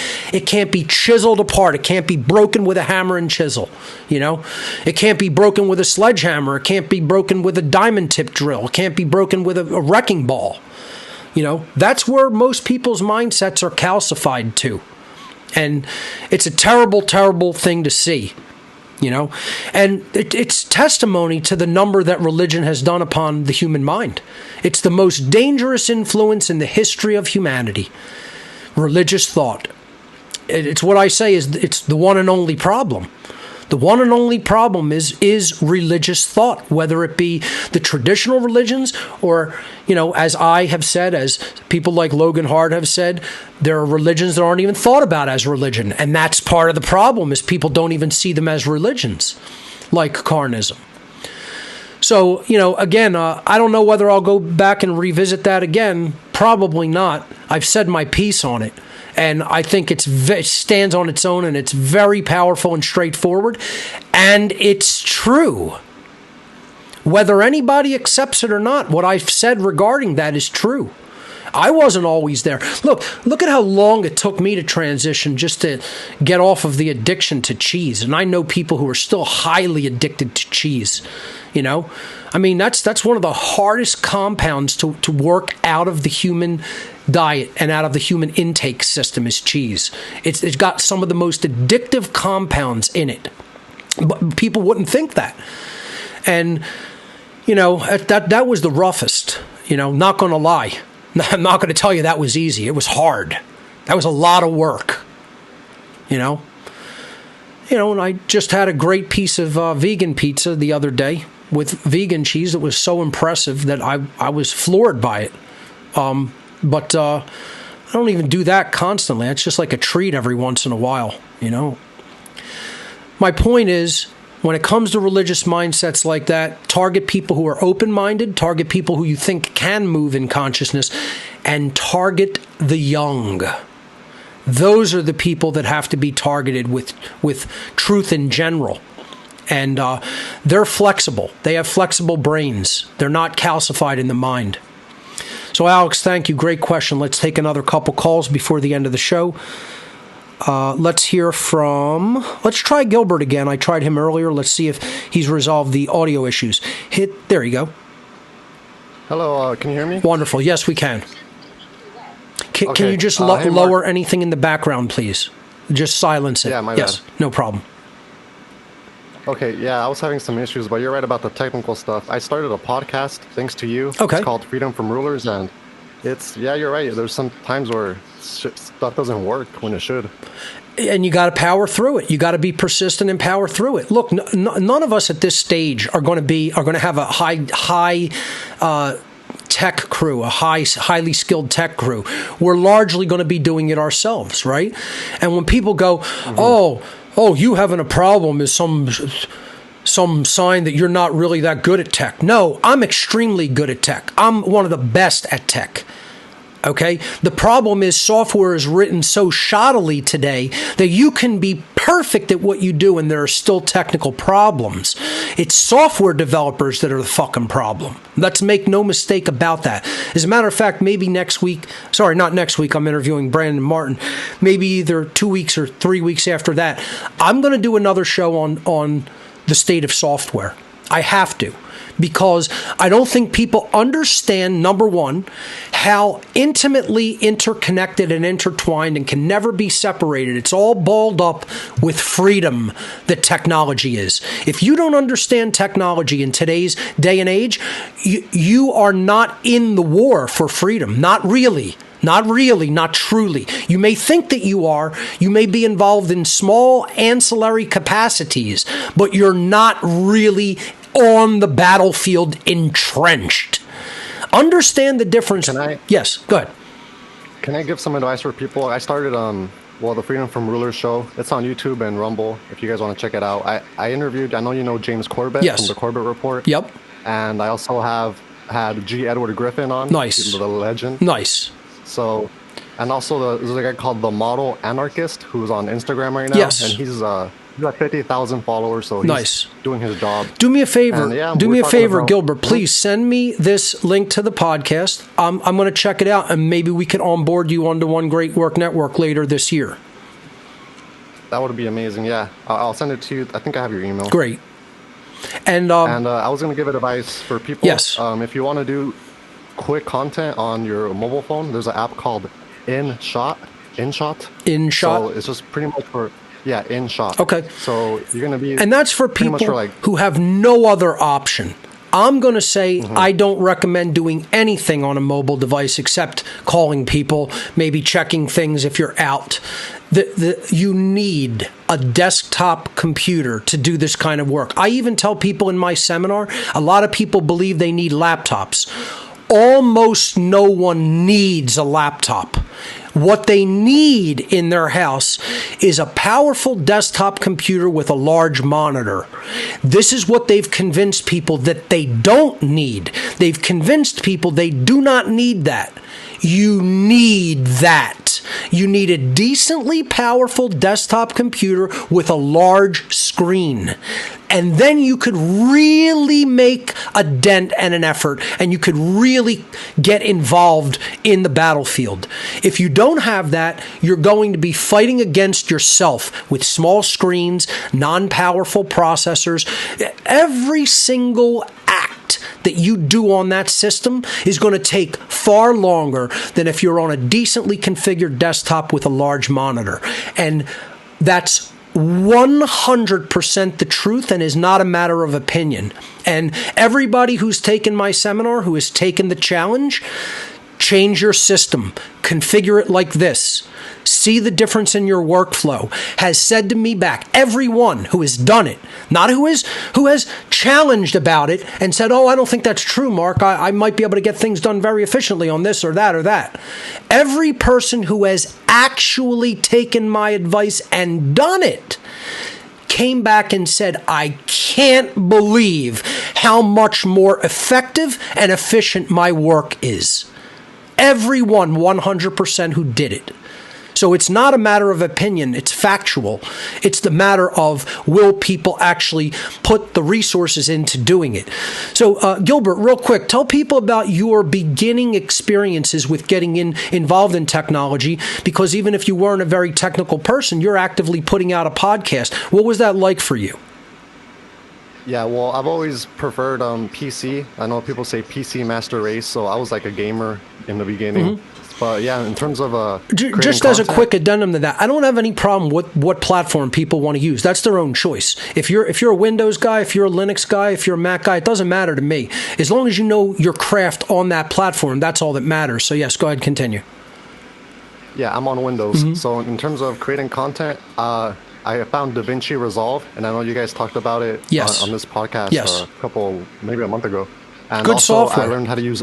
chiseled apart. It can't be broken with a hammer and chisel. It can't be broken with a sledgehammer. It can't be broken with a diamond tip drill. It can't be broken with a wrecking ball. That's where most people's mindsets are calcified to. And it's a terrible, terrible thing to see. And it's testimony to the number that religion has done upon the human mind. It's the most dangerous influence in the history of humanity. Religious thought. It's what I say is it's the one and only problem. The one and only problem is religious thought, whether it be the traditional religions or, as I have said, as people like Logan Hart have said, there are religions that aren't even thought about as religion. And that's part of the problem is people don't even see them as religions, like Carnism. So, again, I don't know whether I'll go back and revisit that again. Probably not. I've said my piece on it. And I think it stands on its own, and it's very powerful and straightforward. And it's true. Whether anybody accepts it or not, what I've said regarding that is true. I wasn't always there. Look at how long it took me to transition just to get off of the addiction to cheese. And I know people who are still highly addicted to cheese. That's one of the hardest compounds to work out of the human diet and out of the human intake system is cheese. It's got some of the most addictive compounds in it. But people wouldn't think that. And, that was the roughest, not going to lie. I'm not going to tell you that was easy. It was hard. That was a lot of work, and I just had a great piece of vegan pizza the other day with vegan cheese. It was so impressive that I was floored by it. But I don't even do that constantly. It's just like a treat every once in a while, My point is, when it comes to religious mindsets like that, target people who are open-minded, target people who you think can move in consciousness, and target the young. Those are the people that have to be targeted with truth in general. And they're flexible. They have flexible brains. They're not calcified in the mind. So, Alex, thank you. Great question. Let's take another couple calls before the end of the show. Let's try Gilbert again. I tried him earlier. Let's see if he's resolved the audio issues. There you go. Hello, can you hear me? Wonderful. Yes, we can. Can you just lower anything in the background, please? Just silence it. Yeah, my Yes, bad. no problem. Okay, yeah, I was having some issues, but you're right about the technical stuff. I started a podcast thanks to you. Okay. It's called Freedom from Rulers, and you're right. There's some times where stuff doesn't work when it should. And you got to power through it. You got to be persistent and power through it. Look, none of us at this stage are going to have a high tech crew, a highly skilled tech crew. We're largely going to be doing it ourselves, right? And when people go, oh, you having a problem is some sign that you're not really that good at tech. No, I'm extremely good at tech. I'm one of the best at tech. Okay? The problem is software is written so shoddily today that you can be perfect at what you do and there are still technical problems. It's software developers that are the fucking problem. Let's make no mistake about that. As a matter of fact, maybe not next week, I'm interviewing Brandon Martin. Maybe either 2 weeks or 3 weeks after that, I'm going to do another show on the state of software. I have to. Because I don't think people understand, number one, how intimately interconnected and intertwined and can never be separated. It's all balled up with freedom that technology is. If you don't understand technology in today's day and age, you are not in the war for freedom. Not really. Not really, not truly. You may think that you are. You may be involved in small ancillary capacities, but you're not really on the battlefield entrenched. Understand the difference. Yes, go ahead. Can I give some advice for people? I started the Freedom from Rulers show. It's on YouTube and Rumble if you guys want to check it out. I interviewed, I know you know James Corbett from the Corbett Report. Yep. And I also have had G. Edward Griffin on. Nice. The legend. Nice. So, and also there's a guy called The Model Anarchist who's on Instagram right now. Yes. And he's got 50,000 followers, so he's doing his job. Do me a favor. And, Gilbert. Please send me this link to the podcast. I'm going to check it out, and maybe we can onboard you onto One Great Work Network later this year. That would be amazing, yeah. I'll send it to you. I think I have your email. Great. And I was going to give advice for people. Yes. If you want to do quick content on your mobile phone, there's an app called InShot. So it's just pretty much for... Yeah, InShot. Okay. So you're going to be... And that's for people who have no other option. I'm going to say I don't recommend doing anything on a mobile device except calling people, maybe checking things if you're out. You need a desktop computer to do this kind of work. I even tell people in my seminar, a lot of people believe they need laptops. Almost no one needs a laptop. What they need in their house is a powerful desktop computer with a large monitor. This is what they've convinced people that they don't need. They've convinced people they do not need that. You need that. You need a decently powerful desktop computer with a large screen. And then you could really make a dent and an effort, and you could really get involved in the battlefield. If you don't have that, you're going to be fighting against yourself with small screens, non-powerful processors. Every single act that you do on that system is going to take far longer than if you're on a decently configured desktop with a large monitor. And that's 100% the truth and is not a matter of opinion. And everybody who's taken my seminar, who has taken the challenge, change your system, configure it like this, see the difference in your workflow, has said to me back, everyone who has done it, not who has challenged about it and said, oh, I don't think that's true, Mark. I might be able to get things done very efficiently on this or that or that. Every person who has actually taken my advice and done it came back and said, I can't believe how much more effective and efficient my work is. Everyone 100% who did it. So it's not a matter of opinion, it's factual. It's the matter of will people actually put the resources into doing it. So Gilbert, real quick, tell people about your beginning experiences with getting involved in technology, because even if you weren't a very technical person, you're actively putting out a podcast. What was that like for you? Yeah, well, I've always preferred PC. I know people say PC master race, so I was like a gamer in the beginning. But yeah, in terms of just as a quick addendum to that, I don't have any problem with what platform people want to use. That's their own choice. If you're a Windows guy, if you're a Linux guy, if you're a Mac guy, it doesn't matter to me. As long as you know your craft on that platform, that's all that matters. So yes, go ahead, continue. Yeah, I'm on Windows. So in terms of creating content, I found DaVinci Resolve, and I know you guys talked about it on this podcast maybe a month ago. And good also, software. I learned how to use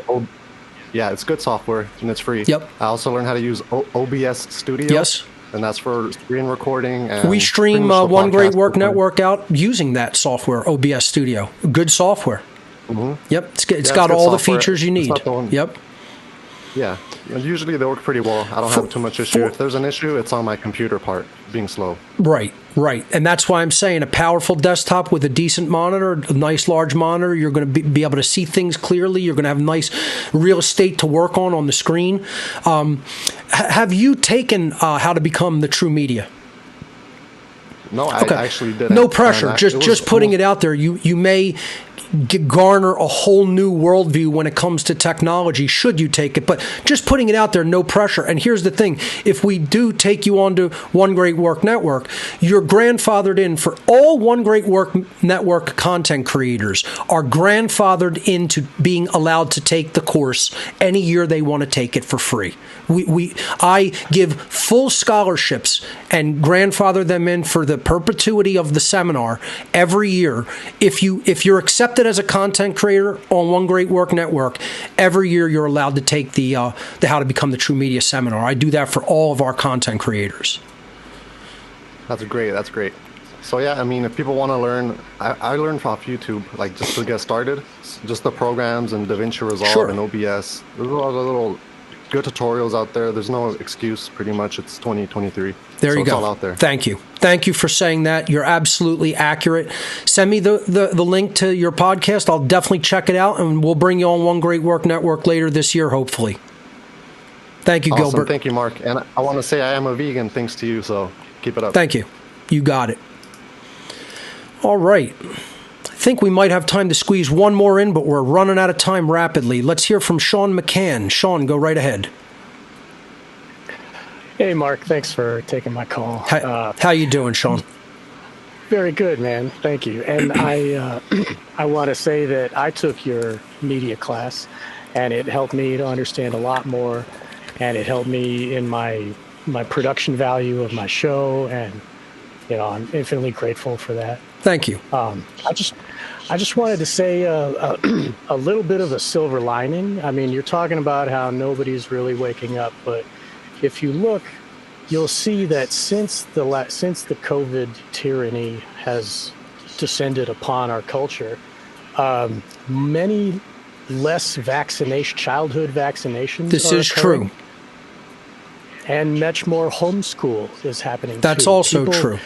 it's good software, and it's free. Yep. I also learned how to use OBS Studio. Yes. And that's for screen recording. And we stream One Great Work Network out using that software, OBS Studio. Good software. Yep. It's got all the features you need. Yep. Yeah. Usually they work pretty well. I don't have too much issue. If there's an issue, it's on my computer part being slow. Right. And that's why I'm saying a powerful desktop with a decent monitor, a nice large monitor, you're going to be able to see things clearly. You're going to have nice real estate to work on the screen. Have you taken How to Become the True Media? No, I actually didn't. No pressure. Just putting it out there. You may garner a whole new worldview when it comes to technology, should you take it. But just putting it out there, no pressure. And here's the thing. If we do take you onto One Great Work Network, you're grandfathered in for all One Great Work Network content creators are grandfathered into being allowed to take the course any year they want to take it for free. I give full scholarships and grandfather them in for the perpetuity of the seminar every year. If you're accepted as a content creator on One Great Work Network, every year you're allowed to take the How to Become the True Media seminar. I do that for all of our content creators. That's great. So yeah, I mean, if people want to learn, I learned off YouTube, like just to get started, just the programs and DaVinci Resolve and OBS. There's a lot of little good tutorials out there. There's no excuse, pretty much. It's 2023. There you go. It's all out there. Thank you for saying that. You're absolutely accurate. Send me the link to your podcast. I'll definitely check it out, and we'll bring you on One Great Work Network later this year, hopefully. Thank you, awesome. Gilbert. Thank you, Mark. And I want to say I am a vegan thanks to you, so keep it up. Thank you. You got it. All right. I think we might have time to squeeze one more in, but we're running out of time rapidly. Let's hear from Sean McCann. Sean, go right ahead. Hey, Mark. Thanks for taking my call. How you doing, Sean? Very good, man. Thank you. And I want to say that I took your media class, and it helped me to understand a lot more, and it helped me in my production value of my show, and I'm infinitely grateful for that. Thank you. I just wanted to say a little bit of a silver lining. I mean, you're talking about how nobody's really waking up, but if you look, you'll see that since the COVID tyranny has descended upon our culture, many less childhood vaccinations. This is true. And much more homeschool is happening. That's also true.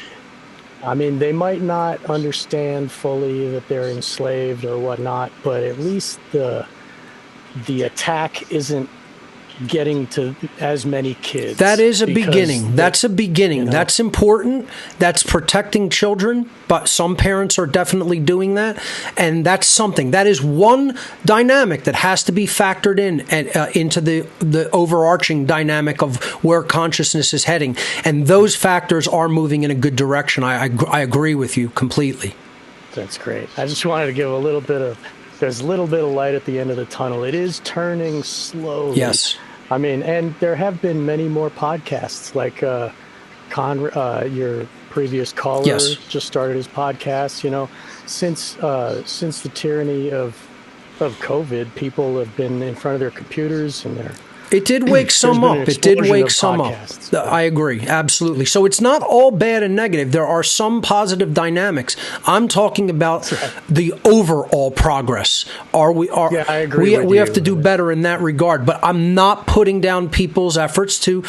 I mean, they might not understand fully that they're enslaved or whatnot, but at least the attack isn't getting to as many kids. That is a beginning. That's a beginning. That's important. That's protecting children, but some parents are definitely doing that, and that's something. That is one dynamic that has to be factored in into the overarching dynamic of where consciousness is heading, and those factors are moving in a good direction. I agree with you completely. That's great. I just wanted to give there's a little bit of light at the end of the tunnel. It is turning slowly. Yes. I mean, and there have been many more podcasts, like your previous caller just started his podcast. Since the tyranny of COVID, people have been in front of their computers and It did wake some been an up. It did explosion wake of some up. podcasts. I agree, absolutely. So it's not all bad and negative. There are some positive dynamics. I'm talking about the overall progress. Yeah, I agree with we have you. to do better in that regard. But I'm not putting down people's efforts to,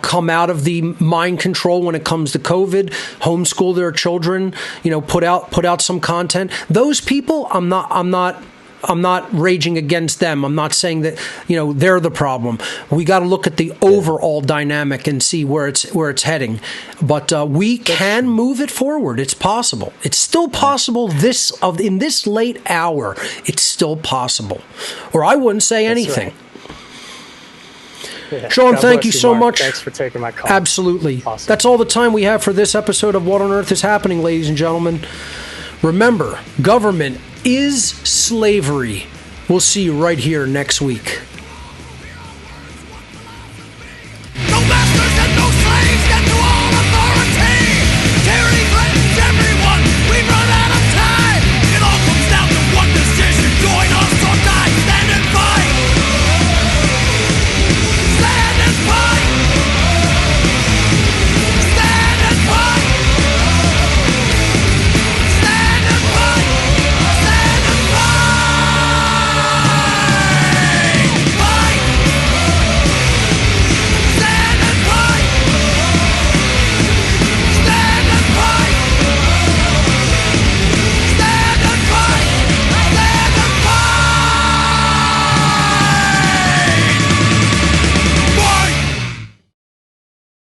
come out of the mind control when it comes to COVID, homeschool their children, put out some content. Those people, I'm not raging against them. I'm not saying that they're the problem. We got to look at the overall dynamic and see where it's heading. But we can move it forward. It's possible. It's still possible. In this late hour, it's still possible. Or I wouldn't say anything. Right. Yeah. Sean, God thank bless you so Mark. much. Thanks for taking my call. Absolutely. Awesome. That's all the time we have for this episode of What on Earth is Happening, ladies and gentlemen. Remember, government is slavery. We'll see you right here next week.